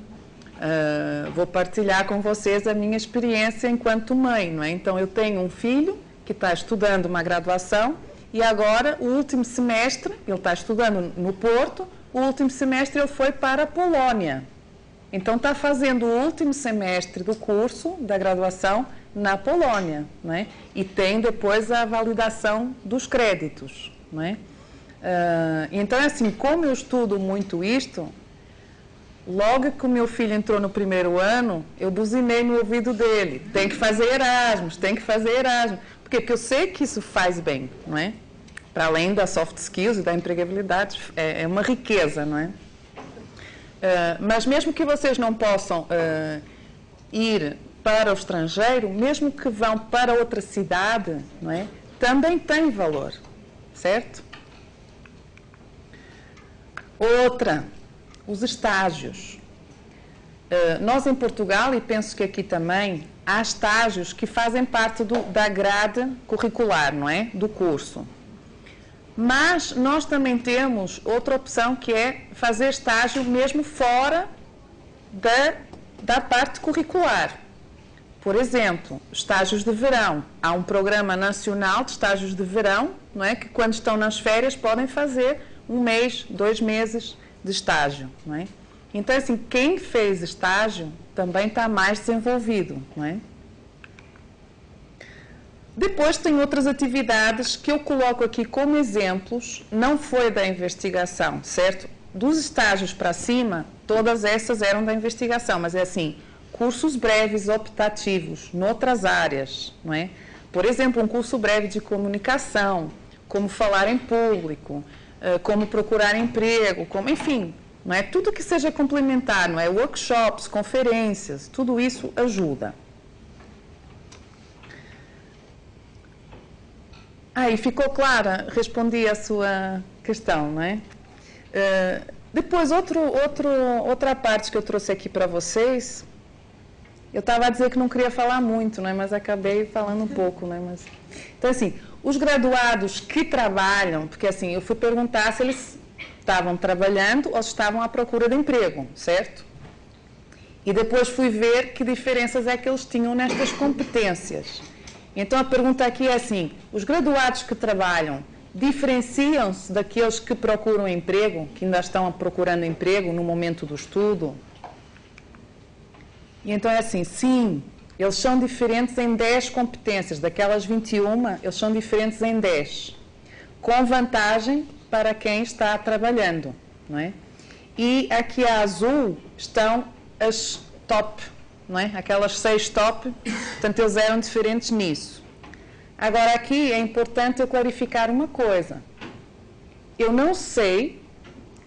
Speaker 2: vou partilhar com vocês a minha experiência enquanto mãe, não é? Então, eu tenho um filho que está estudando uma graduação e agora, o último semestre, ele está estudando no Porto, o último semestre ele foi para a Polónia. Então, está fazendo o último semestre do curso da graduação na Polónia, não é? E tem depois a validação dos créditos, não é? Então, assim, como eu estudo muito isto, logo que o meu filho entrou no primeiro ano, eu buzinei no ouvido dele. Tem que fazer Erasmus, tem que fazer Erasmus. Por quê? Porque eu sei que isso faz bem, não é? Para além das soft skills e da empregabilidade, é uma riqueza, não é? Mas mesmo que vocês não possam ir para o estrangeiro, mesmo que vão para outra cidade, não é? Também tem valor, certo? Outra, os estágios. Nós em Portugal, e penso que aqui também, há estágios que fazem parte da grade curricular, não é? Do curso. Mas nós também temos outra opção, que é fazer estágio mesmo fora da parte curricular. Por exemplo, estágios de verão. Há um programa nacional de estágios de verão, não é? Que quando estão nas férias podem fazer 1 mês, 2 meses de estágio, não é? Então, assim, quem fez estágio também está mais desenvolvido, não é? Depois tem outras atividades que eu coloco aqui como exemplos, não foi da investigação, certo? Dos estágios para cima, todas essas eram da investigação, mas é assim, cursos breves optativos, noutras áreas, não é? Por exemplo, um curso breve de comunicação, como falar em público, como procurar emprego, como, enfim, não é? Tudo que seja complementar, não é? Workshops, conferências, tudo isso ajuda. Aí, ficou clara? Respondi a sua questão, não é? Depois, outra parte que eu trouxe aqui para vocês, eu estava a dizer que não queria falar muito, não é? Mas acabei falando um pouco, não é? Mas, então, assim, os graduados que trabalham, porque assim, eu fui perguntar se eles estavam trabalhando ou se estavam à procura de emprego, certo? E depois fui ver que diferenças é que eles tinham nestas competências. Então a pergunta aqui é assim, os graduados que trabalham diferenciam-se daqueles que procuram emprego, que ainda estão procurando emprego no momento do estudo? E então é assim, sim, eles são diferentes em 10 competências, daquelas 21, eles são diferentes em 10, com vantagem para quem está trabalhando, não é? E aqui a azul estão as top, não é? Aquelas 6 top, portanto eles eram diferentes nisso. Agora aqui é importante eu clarificar uma coisa. Eu não sei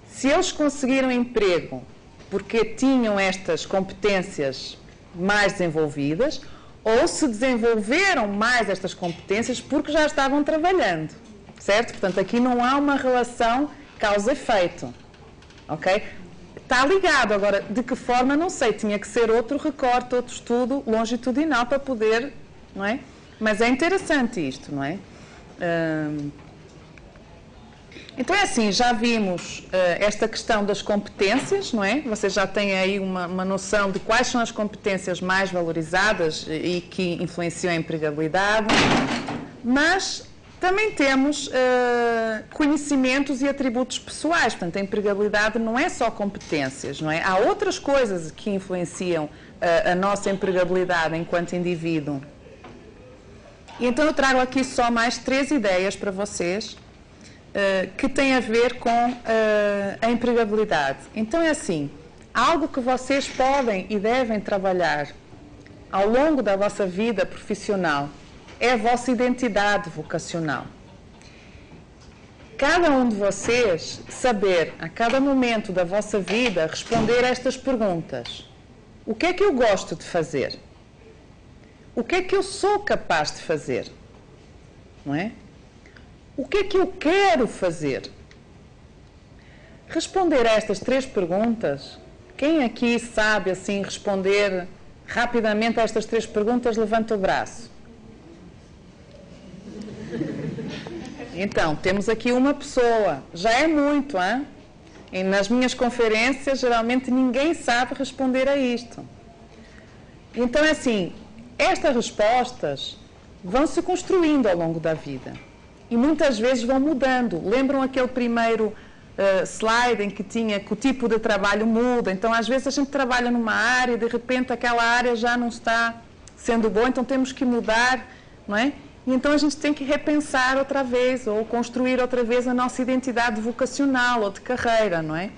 Speaker 2: se eles conseguiram emprego porque tinham estas competências mais desenvolvidas ou se desenvolveram mais estas competências porque já estavam trabalhando, certo? Portanto, aqui não há uma relação causa-efeito, ok? Está ligado, agora, de que forma, não sei, tinha que ser outro recorte, outro estudo longitudinal para poder, não é? Mas é interessante isto, não é? Então é assim, já vimos esta questão das competências, não é? Vocês já têm aí uma noção de quais são as competências mais valorizadas e que influenciam a empregabilidade, mas também temos conhecimentos e atributos pessoais, portanto a empregabilidade não é só competências, não é? Há outras coisas que influenciam a nossa empregabilidade enquanto indivíduo. E então eu trago aqui só mais 3 ideias para vocês, que tem a ver com a empregabilidade. Então é assim, algo que vocês podem e devem trabalhar ao longo da vossa vida profissional é a vossa identidade vocacional. Cada um de vocês saber, a cada momento da vossa vida, responder a estas perguntas. O que é que eu gosto de fazer? O que é que eu sou capaz de fazer? Não é? O que é que eu quero fazer? Responder a estas 3 perguntas, quem aqui sabe assim responder rapidamente a estas 3 perguntas, levanta o braço. Então, temos aqui uma pessoa, já é muito, hein? E nas minhas conferências, geralmente ninguém sabe responder a isto. Então, é assim, estas respostas vão se construindo ao longo da vida. E muitas vezes vão mudando. Lembram aquele primeiro slide em que tinha que o tipo de trabalho muda? Então, às vezes, a gente trabalha numa área e, de repente, aquela área já não está sendo boa, então temos que mudar, não é? E então a gente tem que repensar outra vez, ou construir outra vez a nossa identidade vocacional ou de carreira, não é?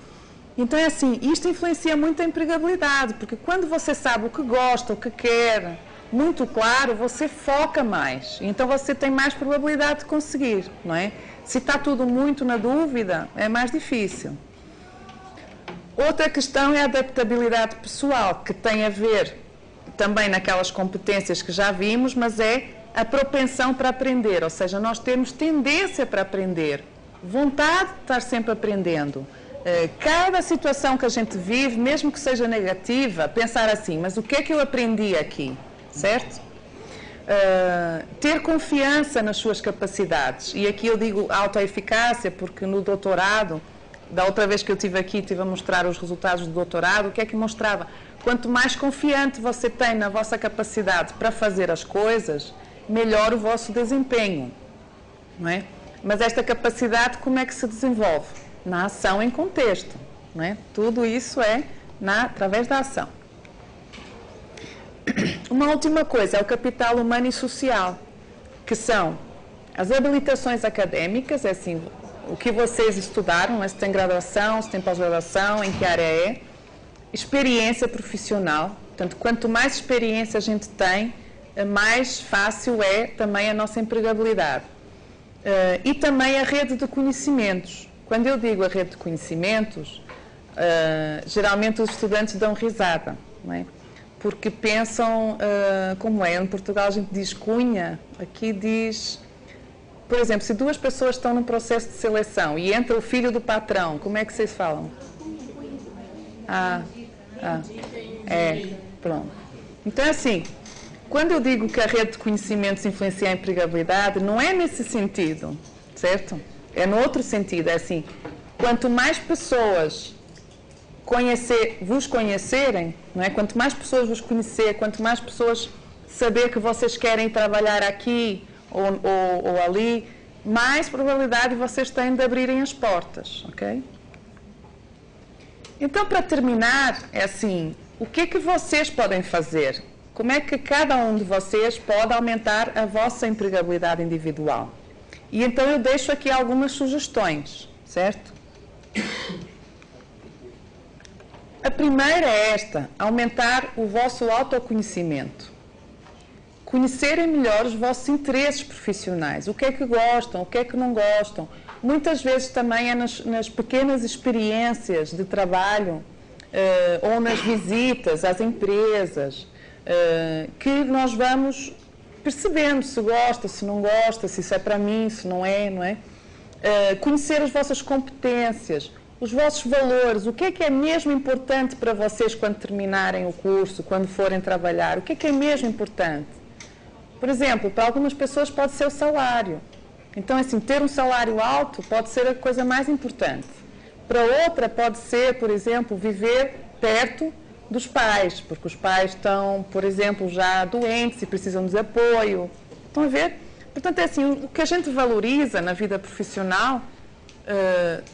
Speaker 2: Então, é assim, isto influencia muito a empregabilidade, porque quando você sabe o que gosta, o que quer, muito claro, você foca mais. Então você tem mais probabilidade de conseguir, não é? Se está tudo muito na dúvida, é mais difícil. Outra questão é a adaptabilidade pessoal, que tem a ver também naquelas competências que já vimos, mas é a propensão para aprender, ou seja, nós temos tendência para aprender, vontade de estar sempre aprendendo. Cada situação que a gente vive, mesmo que seja negativa, pensar assim, mas o que é que eu aprendi aqui? Certo? Ter confiança nas suas capacidades. E aqui eu digo autoeficácia, porque no doutorado, da outra vez que eu estive aqui, estive a mostrar os resultados do doutorado, o que é que mostrava? Quanto mais confiante você tem na vossa capacidade para fazer as coisas, melhor o vosso desempenho. Não é? Mas esta capacidade, como é que se desenvolve? Na ação em contexto. Não é? Tudo isso é através da ação. Uma última coisa é o capital humano e social, que são as habilitações académicas, é assim, o que vocês estudaram, se tem graduação, se tem pós-graduação, em que área é, experiência profissional, portanto, quanto mais experiência a gente tem, mais fácil é também a nossa empregabilidade. E também a rede de conhecimentos. Quando eu digo a rede de conhecimentos, geralmente os estudantes dão risada, não é? Porque pensam, como é, em Portugal a gente diz cunha, aqui diz, por exemplo, se 2 pessoas estão num processo de seleção e entra o filho do patrão, como é que vocês falam? Pronto. Então, assim, quando eu digo que a rede de conhecimentos influencia a empregabilidade, não é nesse sentido, certo? É no outro sentido, é assim, quanto mais pessoas vos conhecerem, não é? Quanto mais pessoas vos conhecer, quanto mais pessoas saber que vocês querem trabalhar aqui ou ali, mais probabilidade vocês têm de abrirem as portas, ok? Então, para terminar, é assim, o que é que vocês podem fazer? Como é que cada um de vocês pode aumentar a vossa empregabilidade individual? E então eu deixo aqui algumas sugestões, certo? A primeira é esta, aumentar o vosso autoconhecimento. Conhecerem melhor os vossos interesses profissionais, o que é que gostam, o que é que não gostam. Muitas vezes também é nas pequenas experiências de trabalho ou nas visitas às empresas que nós vamos percebendo se gosta, se não gosta, se isso é para mim, se não é, não é? Conhecer as vossas competências, os vossos valores, o que é mesmo importante para vocês quando terminarem o curso, quando forem trabalhar, o que é mesmo importante? Por exemplo, para algumas pessoas pode ser o salário. Então, assim, ter um salário alto pode ser a coisa mais importante. Para outra pode ser, por exemplo, viver perto dos pais, porque os pais estão, por exemplo, já doentes e precisam de apoio. Estão a ver? Portanto, é assim, o que a gente valoriza na vida profissional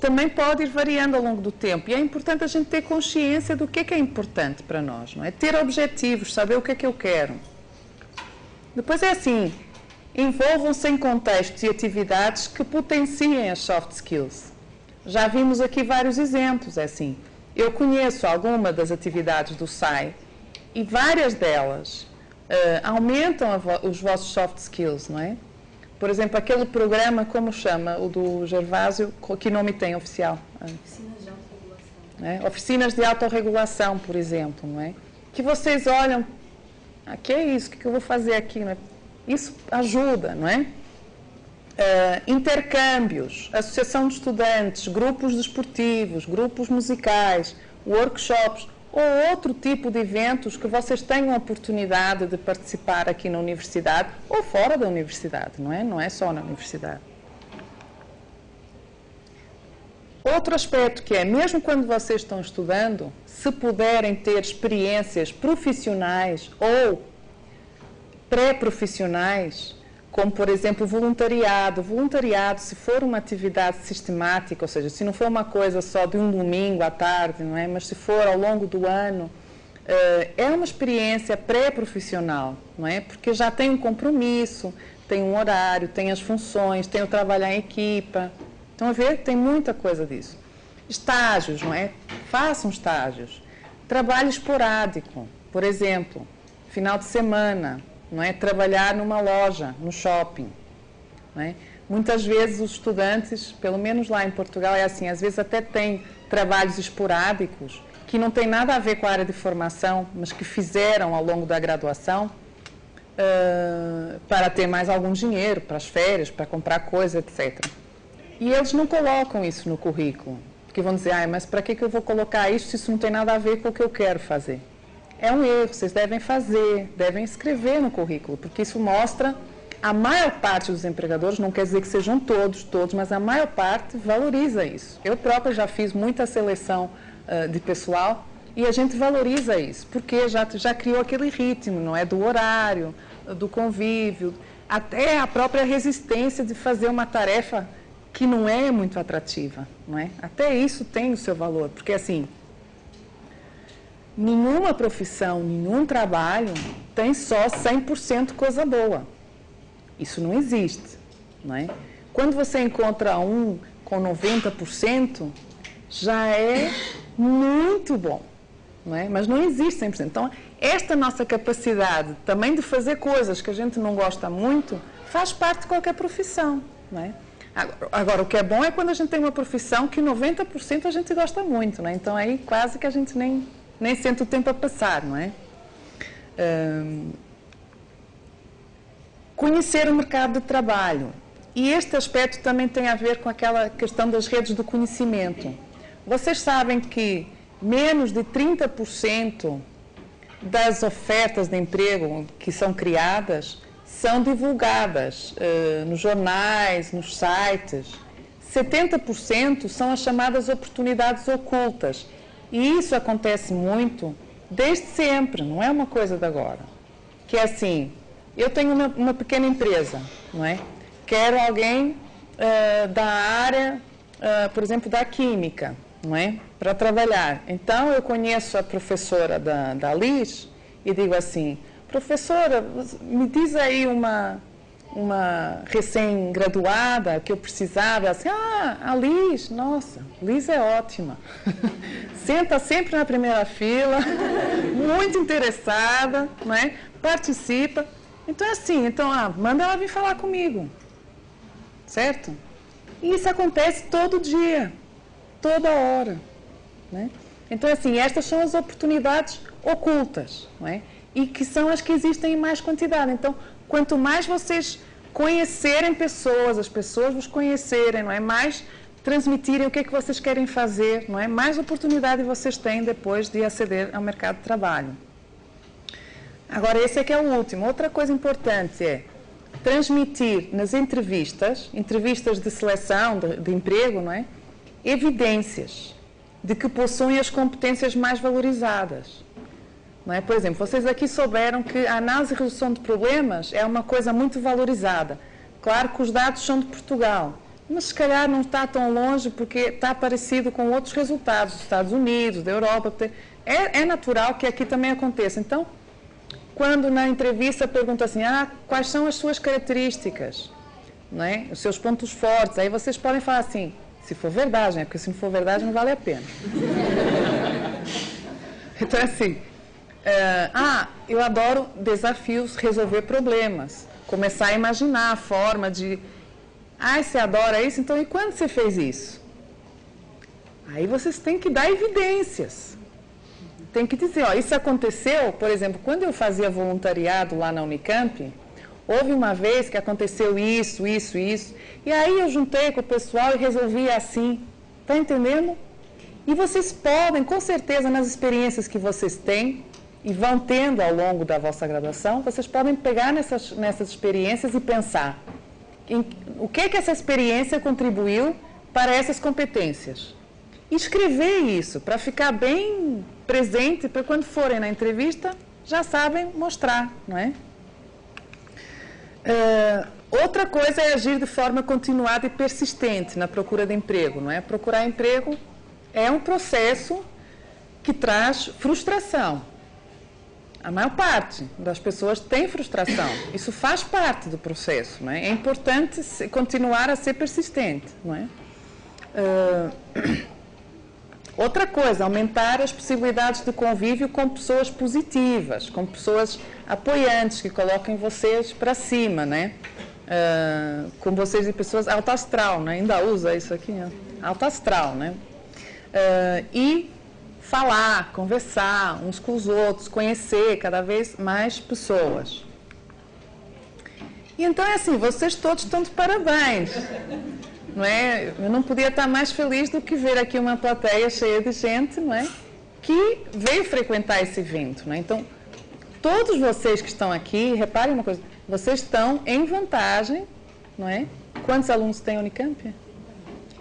Speaker 2: também pode ir variando ao longo do tempo. E é importante a gente ter consciência do que é importante para nós, não é? Ter objetivos, saber o que é que eu quero. Depois é assim, envolvam-se em contextos e atividades que potenciem as soft skills. Já vimos aqui vários exemplos, é assim. Eu conheço algumas das atividades do SAI e várias delas aumentam os vossos soft skills, não é? Por exemplo, aquele programa, como chama, o do Gervásio, que nome tem oficial?
Speaker 4: Oficinas de autorregulação.
Speaker 2: Oficinas de autorregulação, por exemplo, não é? Que vocês olham, que é isso, o que eu vou fazer aqui? Não é? Isso ajuda, não é? Intercâmbios, associação de estudantes, grupos desportivos, grupos musicais, workshops ou outro tipo de eventos que vocês tenham a oportunidade de participar aqui na universidade ou fora da universidade, não é? Não é só na universidade. Outro aspecto que é, mesmo quando vocês estão estudando, se puderem ter experiências profissionais ou pré-profissionais, como, por exemplo, voluntariado. Voluntariado, se for uma atividade sistemática, ou seja, se não for uma coisa só de um domingo à tarde, não é? Mas se for ao longo do ano, é uma experiência pré-profissional, não é? Porque já tem um compromisso, tem um horário, tem as funções, tem o trabalhar em equipa. Estão a ver? Tem muita coisa disso. Estágios, não é? Façam estágios. Trabalho esporádico, por exemplo, final de semana, não é? Trabalhar numa loja, no shopping, não é? Muitas vezes os estudantes, pelo menos lá em Portugal é assim, às vezes até têm trabalhos esporádicos que não têm nada a ver com a área de formação, mas que fizeram ao longo da graduação para ter mais algum dinheiro, para as férias, para comprar coisas, etc. E eles não colocam isso no currículo, porque vão dizer, mas para que eu vou colocar isso se isso não tem nada a ver com o que eu quero fazer? É um erro, vocês devem fazer, devem escrever no currículo, porque isso mostra, a maior parte dos empregadores, não quer dizer que sejam todos, mas a maior parte valoriza isso. Eu própria já fiz muita seleção de pessoal e a gente valoriza isso, porque já criou aquele ritmo, não é? Do horário, do convívio, até a própria resistência de fazer uma tarefa que não é muito atrativa, não é? Até isso tem o seu valor, porque assim, nenhuma profissão, nenhum trabalho tem só 100% coisa boa. Isso não existe, não é? Quando você encontra um com 90%, já é muito bom, não é? Mas não existe 100%. Então, esta nossa capacidade também de fazer coisas que a gente não gosta muito, faz parte de qualquer profissão, não é? Agora, o que é bom é quando a gente tem uma profissão que 90% a gente gosta muito, não é? Então, aí quase que a gente nem sente o tempo a passar, não é? Conhecer o mercado de trabalho. E este aspecto também tem a ver com aquela questão das redes do conhecimento. Vocês sabem que menos de 30% das ofertas de emprego que são criadas são divulgadas nos jornais, nos sites, 70% são as chamadas oportunidades ocultas. E isso acontece muito desde sempre, não é uma coisa de agora. Que é assim, eu tenho uma pequena empresa, não é? Quero alguém da área, por exemplo, da química, não é? Para trabalhar. Então, eu conheço a professora da Liz e digo assim, professora, me diz aí uma recém-graduada que eu precisava, assim, a Liz, nossa, Liz é ótima. Senta sempre na primeira fila, muito interessada, não é? Participa. Então é assim, manda ela vir falar comigo, certo? E isso acontece todo dia, toda hora, né? Então assim, estas são as oportunidades ocultas, não é? E que são as que existem em mais quantidade. Então, quanto mais vocês conhecerem pessoas, as pessoas vos conhecerem, não é? Mais transmitirem o que é que vocês querem fazer, não é? Mais oportunidade vocês têm depois de aceder ao mercado de trabalho. Agora, esse aqui é o último. Outra coisa importante é transmitir nas entrevistas de seleção, de emprego, não é? Evidências de que possuem as competências mais valorizadas. Não é? Por exemplo, vocês aqui souberam que a análise e resolução de problemas é uma coisa muito valorizada. Claro que os dados são de Portugal, mas se calhar não está tão longe porque está parecido com outros resultados dos Estados Unidos, da Europa. É natural que aqui também aconteça. Então, quando na entrevista pergunta assim, quais são as suas características, não é? Os seus pontos fortes, aí vocês podem falar assim, se for verdade, né? Porque se não for verdade não vale a pena. Então, assim, eu adoro desafios, resolver problemas, começar a imaginar a forma de, você adora isso, então e quando você fez isso? Aí vocês têm que dar evidências. Tem que dizer, isso aconteceu, por exemplo, quando eu fazia voluntariado lá na Unicamp, houve uma vez que aconteceu isso, e aí eu juntei com o pessoal e resolvi assim. Está entendendo? E vocês podem, com certeza, nas experiências que vocês têm e vão tendo ao longo da vossa graduação, vocês podem pegar nessas experiências e pensar em o que essa experiência contribuiu para essas competências. E escrever isso, para ficar bem presente, para quando forem na entrevista, já sabem mostrar, não é? Outra coisa é agir de forma continuada e persistente na procura de emprego, não é? Procurar emprego é um processo que traz frustração. A maior parte das pessoas tem frustração. Isso faz parte do processo, não é? É importante continuar a ser persistente, não é? Outra coisa, aumentar as possibilidades de convívio com pessoas positivas, com pessoas apoiantes, que coloquem vocês para cima, né? Com vocês e pessoas alto astral, né? Ainda usa isso aqui, né? Alto astral, né? E falar, conversar uns com os outros, conhecer cada vez mais pessoas. E então é assim, vocês todos estão de parabéns. Não é? Eu não podia estar mais feliz do que ver aqui uma plateia cheia de gente, não é? Que veio frequentar esse evento, não é? Então, todos vocês que estão aqui, reparem uma coisa, vocês estão em vantagem, não é? Quantos alunos tem a Unicamp?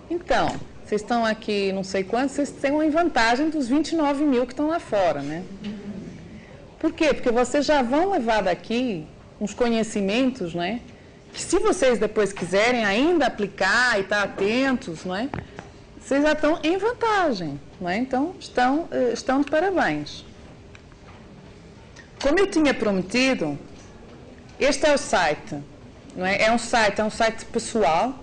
Speaker 2: Então, vocês estão aqui, não sei quantos, vocês estão em vantagem dos 29 mil que estão lá fora, né? Por quê? Porque vocês já vão levar daqui uns conhecimentos, né? Que se vocês depois quiserem ainda aplicar e estar atentos, não é? Vocês já estão em vantagem, não é? Então, estão de parabéns. Como eu tinha prometido, este é o site, não é? É um site pessoal,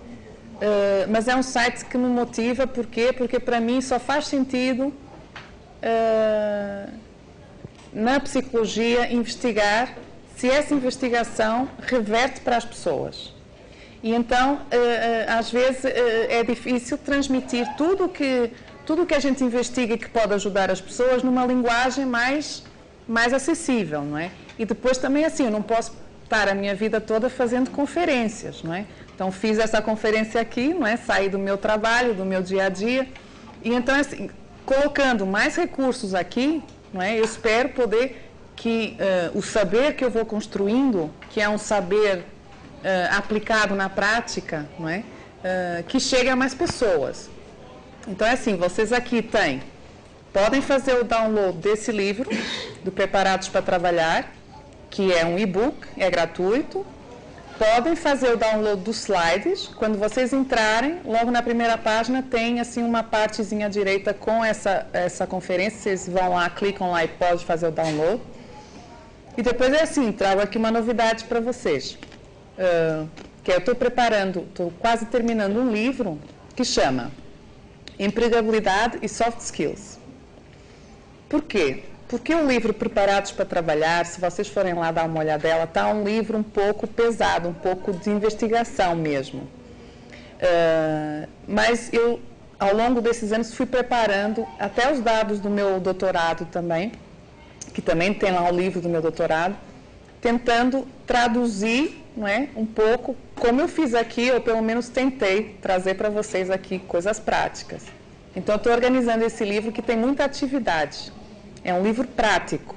Speaker 2: mas é um site que me motiva, por quê? Porque para mim só faz sentido na psicologia investigar se essa investigação reverte para as pessoas. E então, às vezes, é difícil transmitir tudo que a gente investiga e que pode ajudar as pessoas numa linguagem mais acessível, não é? E depois também, assim, eu não posso estar a minha vida toda fazendo conferências, não é? Então, fiz essa conferência aqui, não é? Saí do meu trabalho, do meu dia a dia. E então, assim, colocando mais recursos aqui, não é? Eu espero poder que o saber que eu vou construindo, que é um saber aplicado na prática, não é? que chegue a mais pessoas. Então é assim, vocês aqui podem fazer o download desse livro, do Preparados para Trabalhar, que é um e-book, é gratuito. Podem fazer o download dos slides. Quando vocês entrarem, logo na primeira página tem assim uma partezinha à direita com essa conferência. Vocês vão lá, clicam lá e podem fazer o download. E depois é assim, trago aqui uma novidade para vocês. Que eu estou quase terminando um livro que chama Empregabilidade e Soft Skills. Por quê? Porque o livro Preparados para Trabalhar, se vocês forem lá dar uma olhadela, está um livro um pouco pesado, um pouco de investigação mesmo. Mas eu, ao longo desses anos, fui preparando até os dados do meu doutorado também, que também tem lá o livro do meu doutorado, tentando traduzir, não é, um pouco, como eu fiz aqui, ou pelo menos tentei trazer para vocês aqui coisas práticas. Então, eu estou organizando esse livro que tem muita atividade. É um livro prático,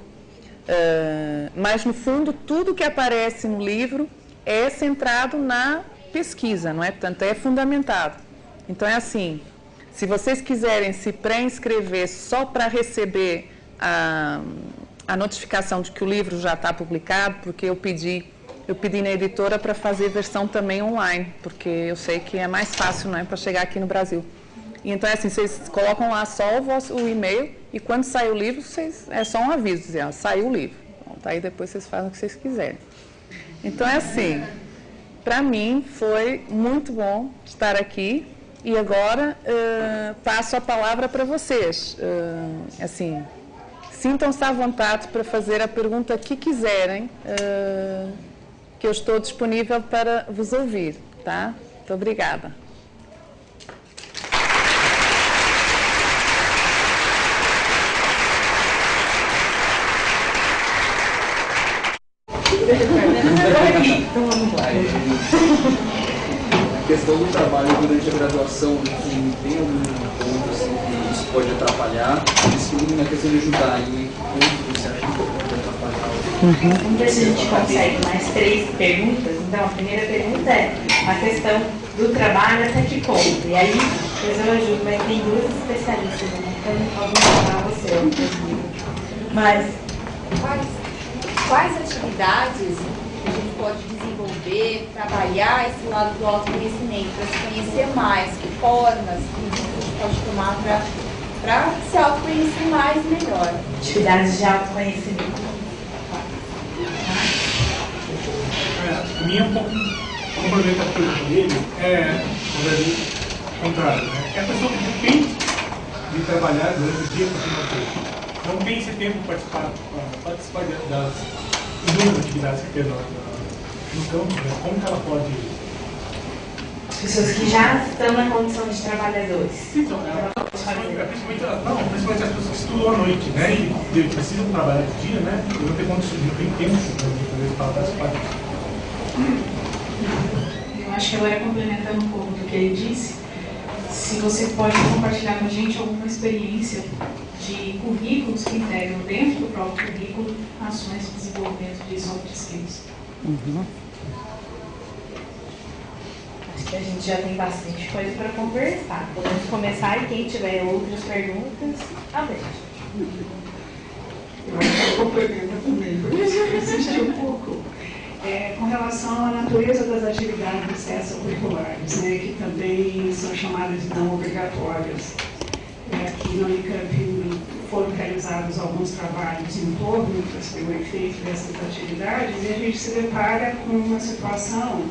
Speaker 2: mas no fundo tudo que aparece no livro é centrado na pesquisa, não é? Portanto, é fundamentado. Então é assim, se vocês quiserem se pré-inscrever só para receber a notificação de que o livro já está publicado, porque eu pedi na editora para fazer versão também online, porque eu sei que é mais fácil, não é, para chegar aqui no Brasil. E então é assim, vocês colocam lá só o e-mail e quando sai o livro, é só um aviso, dizer, ó, saiu o livro. Bom, aí depois vocês fazem o que vocês quiserem. Então é assim, para mim foi muito bom estar aqui e agora passo a palavra para vocês. Assim, sintam-se à vontade para fazer a pergunta que quiserem, que eu estou disponível para vos ouvir, tá? Muito obrigada.
Speaker 3: Então vamos lá. A questão do trabalho durante a graduação, enfim, tem algum ponto assim, que isso pode atrapalhar? Isso na questão de ajudar, em que ponto você acha que pode atrapalhar?
Speaker 1: Vamos ver se a gente consegue mais 3 perguntas. Então, a primeira pergunta é a questão do trabalho até que ponto? E aí, depois eu ajudo, mas tem 2 especialistas, né? Então, alguém falar você, inclusive. Mas,
Speaker 4: Quais atividades a gente pode desenvolver, trabalhar esse lado do autoconhecimento, para se conhecer mais, que formas que a gente pode tomar para se autoconhecer mais e melhor?
Speaker 1: atividades de autoconhecimento.
Speaker 5: A minha complementa a pergunta dele o contrário, né? É a pessoa que depende de trabalhar durante o dia para uma coisa. Não tem esse tempo para participar das inúmeras atividades que tem no campo, né? Como que ela pode...
Speaker 1: As pessoas que já estão na condição de trabalhadores.
Speaker 5: Então, principalmente as pessoas que estudam à noite, né? E precisam trabalhar de dia, né? E não tem condições, não tem tempo para participar disso.
Speaker 6: Eu acho que agora, complementando um pouco do que ele disse, se você pode compartilhar com a gente alguma experiência de currículos que integram dentro do próprio currículo ações de desenvolvimento de soft skills.
Speaker 1: Acho que a gente já tem bastante coisa para conversar. Podemos começar e quem tiver outras perguntas, aberto.
Speaker 6: Eu acho que eu complemento também, porque eu assisti um pouco. Com relação à natureza das atividades extracurriculares, né, que também são chamadas de não obrigatórias. Aqui no Unicamp foram realizados alguns trabalhos em torno do efeito dessas atividades e a gente se depara com uma situação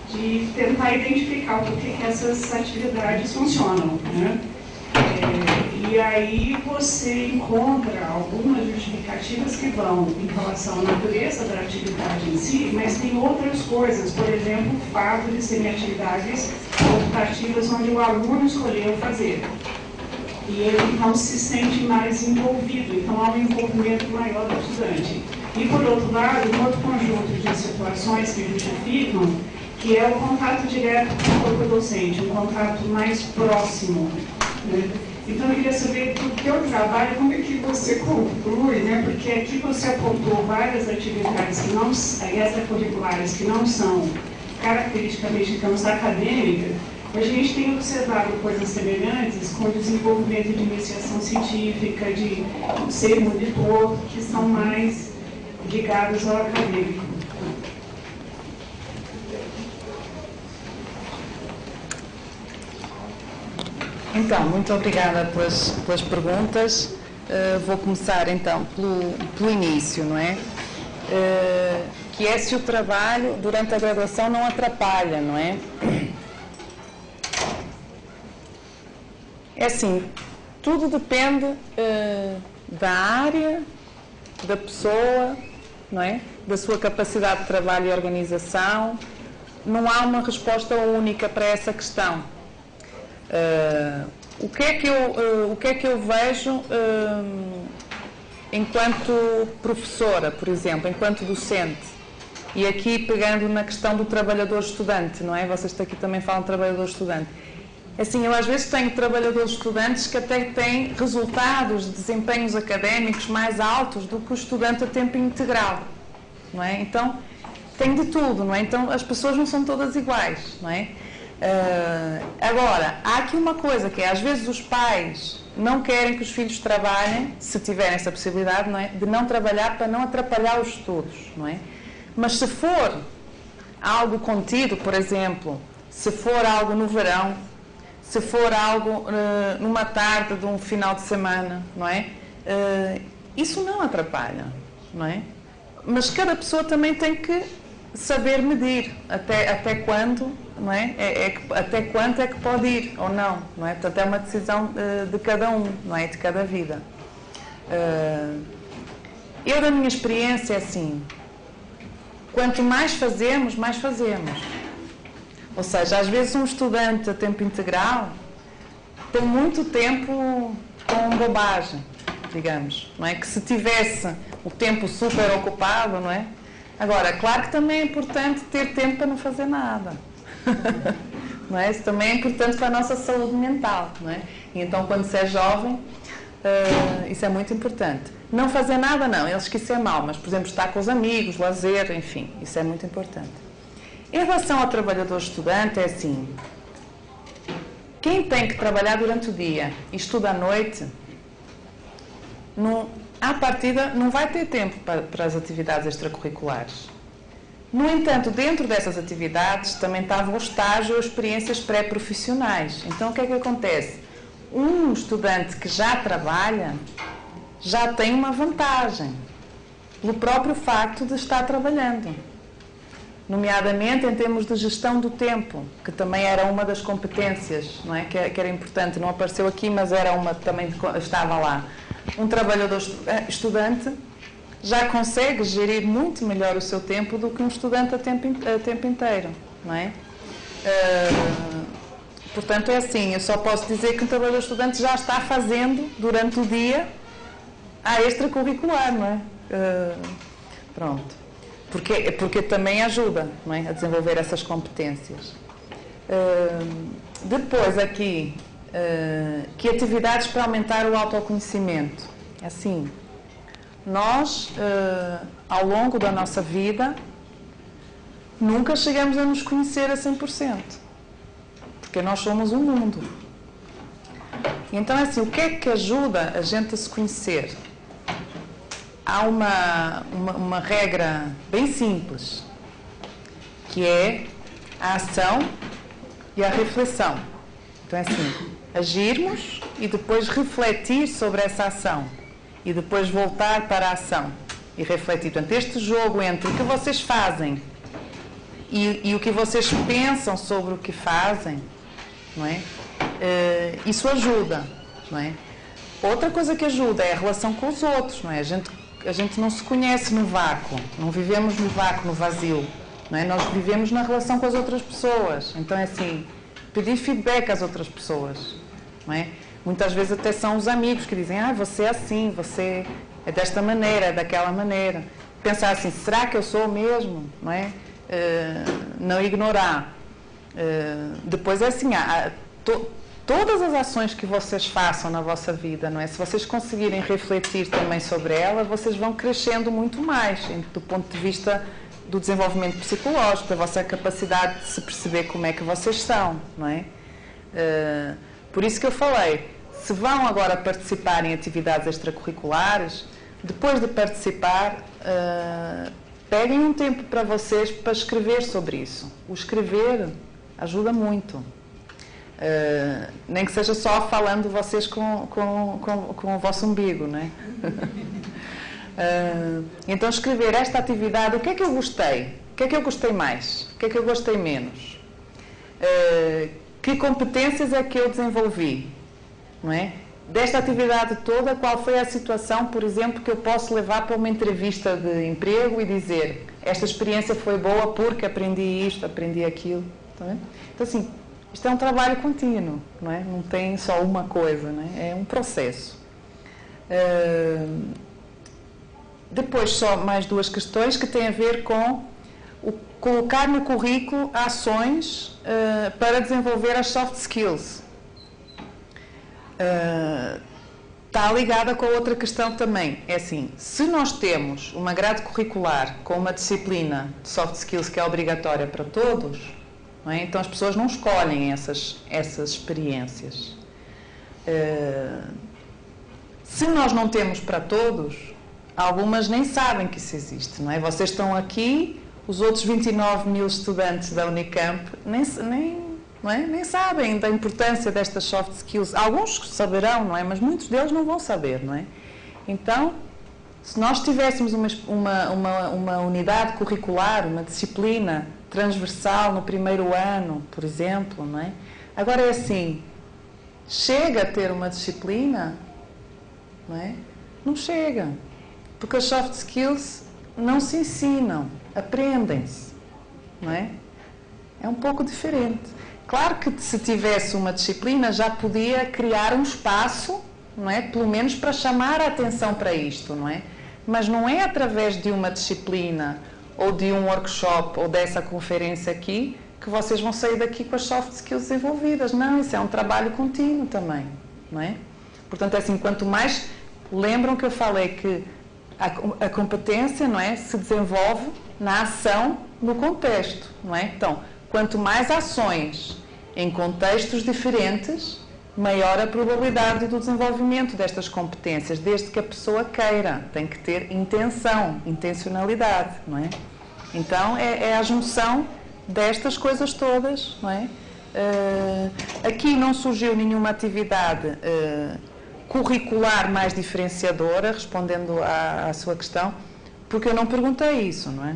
Speaker 6: de tentar identificar por que essas atividades funcionam, né? E aí você encontra algumas justificativas que vão em relação à natureza da atividade em si, mas tem outras coisas, por exemplo, o fato de serem atividades optativas onde o aluno escolheu fazer. E ele não se sente mais envolvido, então há um envolvimento maior do estudante. E, por outro lado, um outro conjunto de situações que justificam, que é o contato direto com o corpo docente, um contato mais próximo, né? Então, eu queria saber do teu trabalho, como é que você conclui, né? Porque aqui você apontou várias atividades que não, extracurriculares que não são caracteristicamente, digamos, acadêmicas, A gente tem observado coisas semelhantes com o desenvolvimento de iniciação científica, de ser monitor, que são mais ligados ao acadêmico.
Speaker 2: Então, muito obrigada pelas perguntas. Vou começar então pelo início, não é? Que é se o trabalho durante a graduação não atrapalha, não é? É assim, tudo depende da área, da pessoa, não é? Da sua capacidade de trabalho e organização. Não há uma resposta única para essa questão. O que é que eu vejo enquanto professora, por exemplo, enquanto docente? E aqui pegando na questão do trabalhador-estudante, não é? Vocês aqui também falam de trabalhador-estudante. Assim, eu às vezes tenho trabalhadores estudantes que até têm resultados de desempenhos académicos mais altos do que o estudante a tempo integral, não é? Então, tem de tudo, não é? Então, as pessoas não são todas iguais, não é? Agora, há aqui uma coisa que é, às vezes os pais não querem que os filhos trabalhem, se tiverem essa possibilidade, não é? De não trabalhar para não atrapalhar os estudos, não é? Mas se for algo contido, por exemplo, se for algo no verão, se for algo numa tarde de um final de semana, não é? Isso não atrapalha, não é? Mas cada pessoa também tem que saber medir até quando, não é? Até quanto é que pode ir ou não, não é? Portanto, é uma decisão de cada um, não é? De cada vida. Eu, da minha experiência, é assim, quanto mais fazemos, mais fazemos. Ou seja, às vezes um estudante a tempo integral tem muito tempo com bobagem, digamos, não é? Que se tivesse o tempo super ocupado, não é? Agora, claro que também é importante ter tempo para não fazer nada. Não é? Isso também é importante para a nossa saúde mental, não é? E então, quando se é jovem, isso é muito importante. Não fazer nada, não, eles que isso é mau, mas, por exemplo, estar com os amigos, lazer, enfim, isso é muito importante. Em relação ao trabalhador-estudante, é assim, quem tem que trabalhar durante o dia e estuda à noite, à partida não vai ter tempo para as atividades extracurriculares. No entanto, dentro dessas atividades também estavam o estágio ou experiências pré-profissionais. Então, o que é que acontece? Um estudante que já trabalha já tem uma vantagem pelo próprio facto de estar trabalhando. Nomeadamente em termos de gestão do tempo, que também era uma das competências, não é? Que era importante, não apareceu aqui, mas era uma que também estava lá. Um trabalhador estudante já consegue gerir muito melhor o seu tempo do que um estudante a tempo inteiro, não é? Portanto, é assim, eu só posso dizer que um trabalhador estudante já está fazendo, durante o dia, a extracurricular, não é? Pronto. Porque também ajuda, não é? A desenvolver essas competências. Depois aqui, que atividades para aumentar o autoconhecimento? É assim, nós, ao longo da nossa vida, nunca chegamos a nos conhecer a 100%, porque nós somos um mundo. Então, é assim, o que é que ajuda a gente a se conhecer? Há uma regra bem simples, que é a ação e a reflexão. Então é assim, agirmos e depois refletir sobre essa ação. E depois voltar para a ação e refletir. Portanto, este jogo entre o que vocês fazem e o que vocês pensam sobre o que fazem, não é? Isso ajuda, não é? Outra coisa que ajuda é a relação com os outros, não é? A gente não se conhece no vácuo, não vivemos no vácuo, no vazio, não é? Nós vivemos na relação com as outras pessoas. Então é assim, pedir feedback às outras pessoas, não é? Muitas vezes até são os amigos que dizem, você é assim, você é desta maneira, é daquela maneira. Pensar assim, será que eu sou mesmo, não é? Não ignorar. Depois é assim, todas as ações que vocês façam na vossa vida, não é? Se vocês conseguirem refletir também sobre elas, vocês vão crescendo muito mais, do ponto de vista do desenvolvimento psicológico, da vossa capacidade de se perceber como é que vocês são, não é? Por isso que eu falei, se vão agora participar em atividades extracurriculares, depois de participar, peguem um tempo para vocês para escrever sobre isso. O escrever ajuda muito. Nem que seja só falando vocês com o vosso umbigo, né? Então escrever esta atividade, o que é que eu gostei? O que é que eu gostei mais? O que é que eu gostei menos? Que competências é que eu desenvolvi? Não é? Desta atividade toda, qual foi a situação, por exemplo, que eu posso levar para uma entrevista de emprego e dizer esta experiência foi boa porque aprendi isto, aprendi aquilo. Tá bem? Então assim, isto é um trabalho contínuo, não é? Não tem só uma coisa, não é? É um processo. Depois só mais duas questões que têm a ver com colocar no currículo ações para desenvolver as soft skills. Está ligada com a outra questão também. É assim, se nós temos uma grade curricular com uma disciplina de soft skills que é obrigatória para todos, não é? Então as pessoas não escolhem essas experiências. Se nós não temos para todos, algumas nem sabem que isso existe, não é? Vocês estão aqui, os outros 29 mil estudantes da Unicamp nem sabem da importância destas soft skills. Alguns saberão, não é? Mas muitos deles não vão saber, não é? Então, se nós tivéssemos uma unidade curricular, uma disciplina transversal no primeiro ano, por exemplo, não é? Agora é assim, chega a ter uma disciplina, não é? Não chega, porque as soft skills não se ensinam, aprendem-se, não é? É um pouco diferente. Claro que se tivesse uma disciplina já podia criar um espaço, não é? Pelo menos para chamar a atenção para isto, não é? Mas não é através de uma disciplina ou de um workshop ou dessa conferência aqui que vocês vão sair daqui com as soft skills desenvolvidas. Não, isso é um trabalho contínuo também, não é? Portanto, é assim, quanto mais... Lembram que eu falei que a competência, não é, se desenvolve na ação, no contexto, não é? Então, quanto mais ações em contextos diferentes, maior a probabilidade do desenvolvimento destas competências, desde que a pessoa queira. Tem que ter intenção, intencionalidade, não é? Então, é a junção destas coisas todas, não é? Aqui não surgiu nenhuma atividade curricular mais diferenciadora, respondendo à sua questão, porque eu não perguntei isso, não é?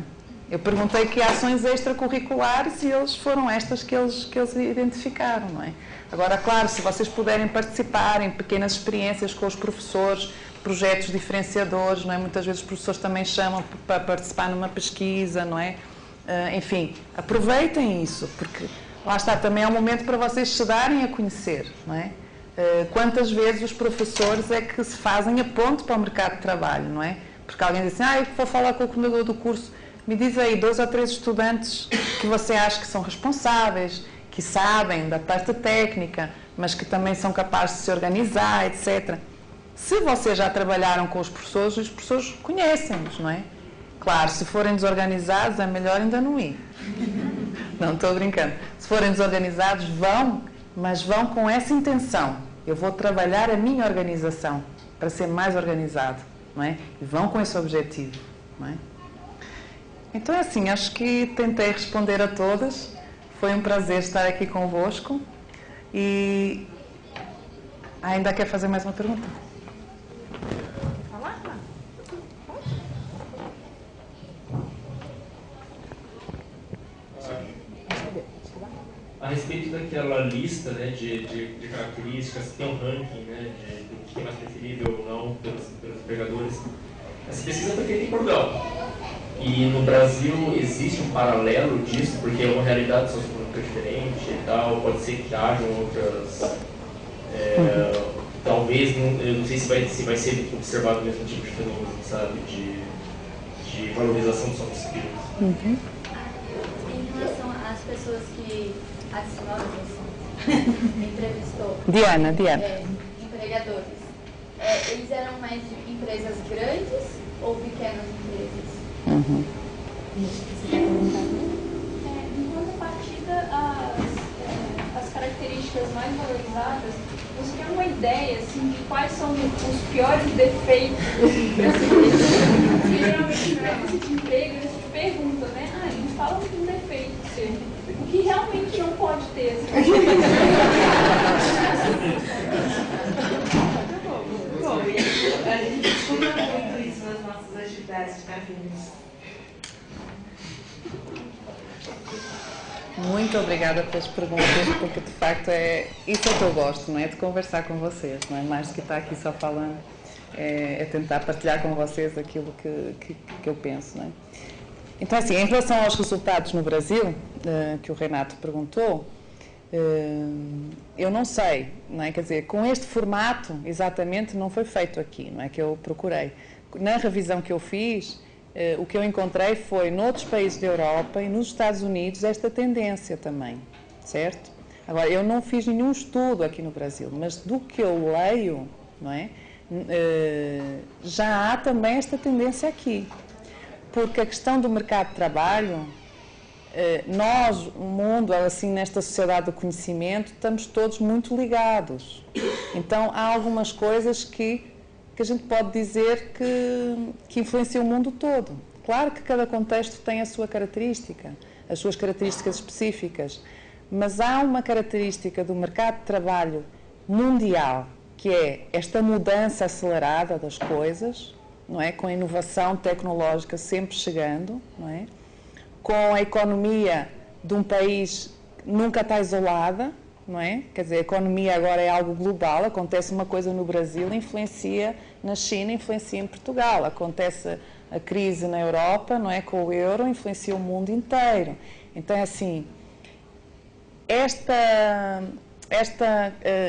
Speaker 2: Eu perguntei que ações extracurriculares e eles foram estas que eles identificaram, não é? Agora, claro, se vocês puderem participar em pequenas experiências com os professores, projetos diferenciadores, não é? Muitas vezes os professores também chamam para participar numa pesquisa, não é? Enfim, aproveitem isso, porque lá está, também é um momento para vocês se darem a conhecer, não é? Quantas vezes os professores é que se fazem a ponte para o mercado de trabalho, não é? Porque alguém diz assim, eu vou falar com o coordenador do curso, me diz aí 2 ou 3 estudantes que você acha que são responsáveis, que sabem da parte técnica, mas que também são capazes de se organizar, etc. Se vocês já trabalharam com os professores conhecem-nos, não é? Claro, se forem desorganizados é melhor ainda não ir. Não, estou brincando. Se forem desorganizados, vão, mas vão com essa intenção. Eu vou trabalhar a minha organização para ser mais organizado, não é? E vão com esse objetivo, não é? Então é assim, acho que tentei responder a todas. Foi um prazer estar aqui convosco. E ainda quer fazer mais uma pergunta?
Speaker 7: A respeito daquela lista, né, de características, tem um ranking, né, do que é mais preferível ou não pelos empregadores. Essa pesquisa foi feita em Portugal. E no Brasil existe um paralelo disso, porque é uma realidade socioeconômica diferente e tal. Pode ser que hajam outras. Talvez, eu não sei se vai ser observado o mesmo tipo de fenômeno, sabe, de valorização dos soft skills.
Speaker 4: Em relação às pessoas que a senhora entrevistou,
Speaker 2: Diana.
Speaker 4: empregadores, eles eram mais de empresas grandes ou pequenas empresas? Em contrapartida, as características
Speaker 8: características mais valorizadas, você tem uma ideia assim, de quais são os piores defeitos que geralmente na entrevista de emprego eles te perguntam, né? Ah, eles falam um defeito seu, o que realmente não pode ter. Assim.
Speaker 1: Bom, a gente estuda muito isso nas nossas atividades de carreiras.
Speaker 2: Muito obrigada pelas perguntas, porque de facto é isso que eu gosto, não é? De conversar com vocês, não é? Mais do que estar aqui só falando, é tentar partilhar com vocês aquilo que eu penso, não é? Então, assim, em relação aos resultados no Brasil, que o Renato perguntou, eu não sei, não é? Quer dizer, com este formato, exatamente, não foi feito aqui, não é? Que eu procurei. Na revisão que eu fiz, o que eu encontrei foi, noutros países da Europa e nos Estados Unidos, esta tendência também, certo? Agora, eu não fiz nenhum estudo aqui no Brasil, mas do que eu leio, não é? Já há também esta tendência aqui. Porque a questão do mercado de trabalho, nós, o mundo, assim, nesta sociedade do conhecimento, estamos todos muito ligados. Então, há algumas coisas que a gente pode dizer que influenciam o mundo todo. Claro que cada contexto tem a sua característica, as suas características específicas, mas há uma característica do mercado de trabalho mundial, que é esta mudança acelerada das coisas, não é? Com a inovação tecnológica sempre chegando, não é? Com a economia de um país que nunca está isolada, não é? Quer dizer, a economia agora é algo global, acontece uma coisa no Brasil, influencia na China, influencia em Portugal, acontece a crise na Europa, não é? Com o euro, influencia o mundo inteiro. Então, é assim, esta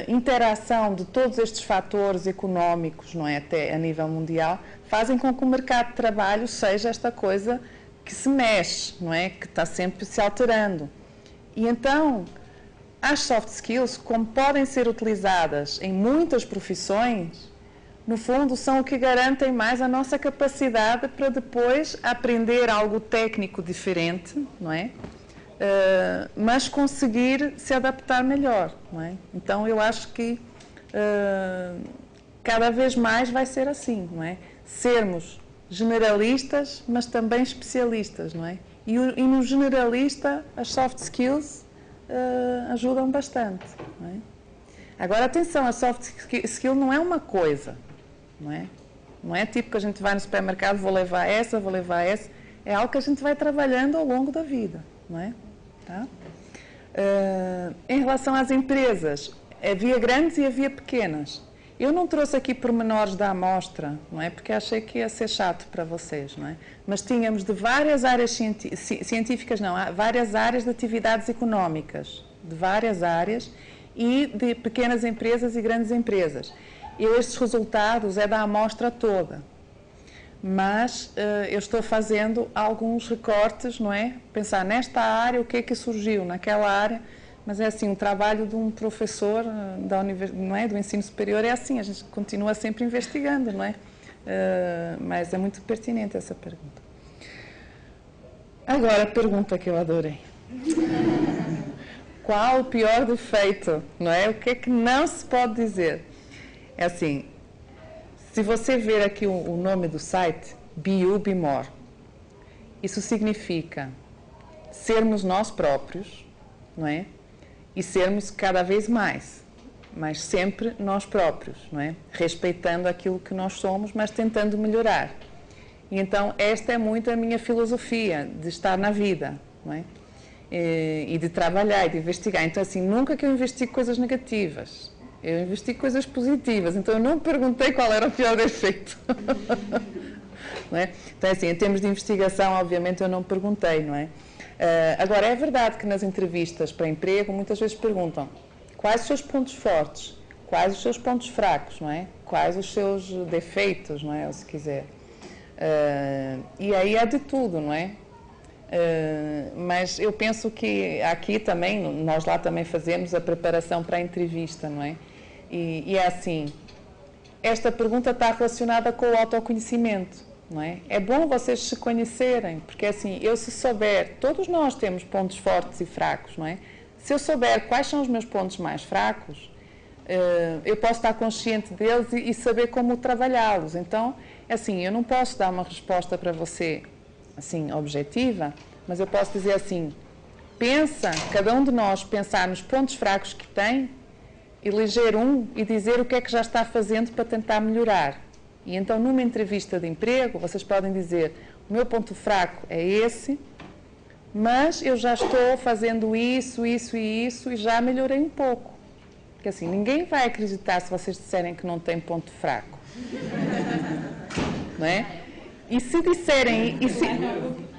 Speaker 2: interação de todos estes fatores económicos, não é? Até a nível mundial, fazem com que o mercado de trabalho seja esta coisa que se mexe, não é? Que está sempre se alterando. E então, as soft skills, como podem ser utilizadas em muitas profissões, no fundo são o que garantem mais a nossa capacidade para depois aprender algo técnico diferente, não é? Mas conseguir se adaptar melhor, não é? Então eu acho que cada vez mais vai ser assim, não é? Sermos generalistas, mas também especialistas, não é? E no generalista as soft skills ajudam bastante, não é? Agora atenção, a soft skill não é uma coisa, não é? Não é tipo que a gente vai no supermercado, vou levar essa, é algo que a gente vai trabalhando ao longo da vida, não é? Tá? Em relação às empresas, havia grandes e havia pequenas. Eu não trouxe aqui pormenores da amostra, não é? Porque achei que ia ser chato para vocês, não é? Mas tínhamos de várias áreas científicas, não, várias áreas de atividades económicas, de várias áreas e de pequenas empresas e grandes empresas. Estes resultados é da amostra toda. Mas eu estou fazendo alguns recortes, não é? Pensar nesta área, o que é que surgiu, naquela área. Mas é assim, o trabalho de um professor não é? Do ensino superior é assim, a gente continua sempre investigando, não é? Mas é muito pertinente essa pergunta. Agora, a pergunta que eu adorei. Qual o pior defeito, não é? O que é que não se pode dizer? É assim, se você ver aqui o nome do site, Be You, Be More, isso significa sermos nós próprios, não é? E sermos cada vez mais, mas sempre nós próprios, não é? Respeitando aquilo que nós somos, mas tentando melhorar. E então esta é muito a minha filosofia de estar na vida, não é? E de trabalhar e de investigar. Então assim, nunca que eu investigue coisas negativas, eu investigo coisas positivas. Então eu não perguntei qual era o pior defeito. Não é? Então assim, em termos de investigação, obviamente eu não perguntei, não é? Agora, é verdade que nas entrevistas para emprego muitas vezes perguntam quais os seus pontos fortes, quais os seus pontos fracos, não é? Quais os seus defeitos, não é? Ou se quiser. E aí há de tudo, não é? Mas eu penso que aqui também, nós lá também fazemos a preparação para a entrevista, não é? E é assim, esta pergunta está relacionada com o autoconhecimento. Não é? É bom vocês se conhecerem, porque assim, eu se souber, todos nós temos pontos fortes e fracos, não é? Se eu souber quais são os meus pontos mais fracos, eu posso estar consciente deles e saber como trabalhá-los. Então, assim, eu não posso dar uma resposta para você, assim, objetiva, mas eu posso dizer assim, cada um de nós pensar nos pontos fracos que tem, eleger um e dizer o que é que já está fazendo para tentar melhorar. E então, numa entrevista de emprego, vocês podem dizer, o meu ponto fraco é esse, mas eu já estou fazendo isso, isso e isso e já melhorei um pouco. Porque assim, ninguém vai acreditar se vocês disserem que não tem ponto fraco. Não é? E se disserem,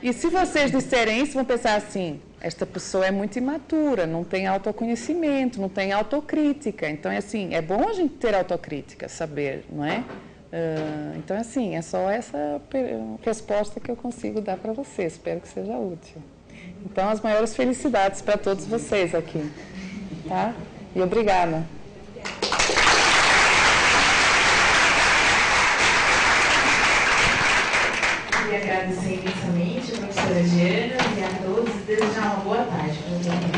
Speaker 2: e se vocês disserem isso, vão pensar assim, esta pessoa é muito imatura, não tem autoconhecimento, não tem autocrítica. Então, é assim, é bom a gente ter autocrítica, saber, não é? Então, assim, é só essa resposta que eu consigo dar para vocês. Espero que seja útil. Então, as maiores felicidades para todos vocês aqui. Tá? E obrigada.
Speaker 1: Queria agradecer imensamente a professora Diana e a todos e desejar uma boa tarde para todo mundo.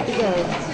Speaker 1: Obrigada.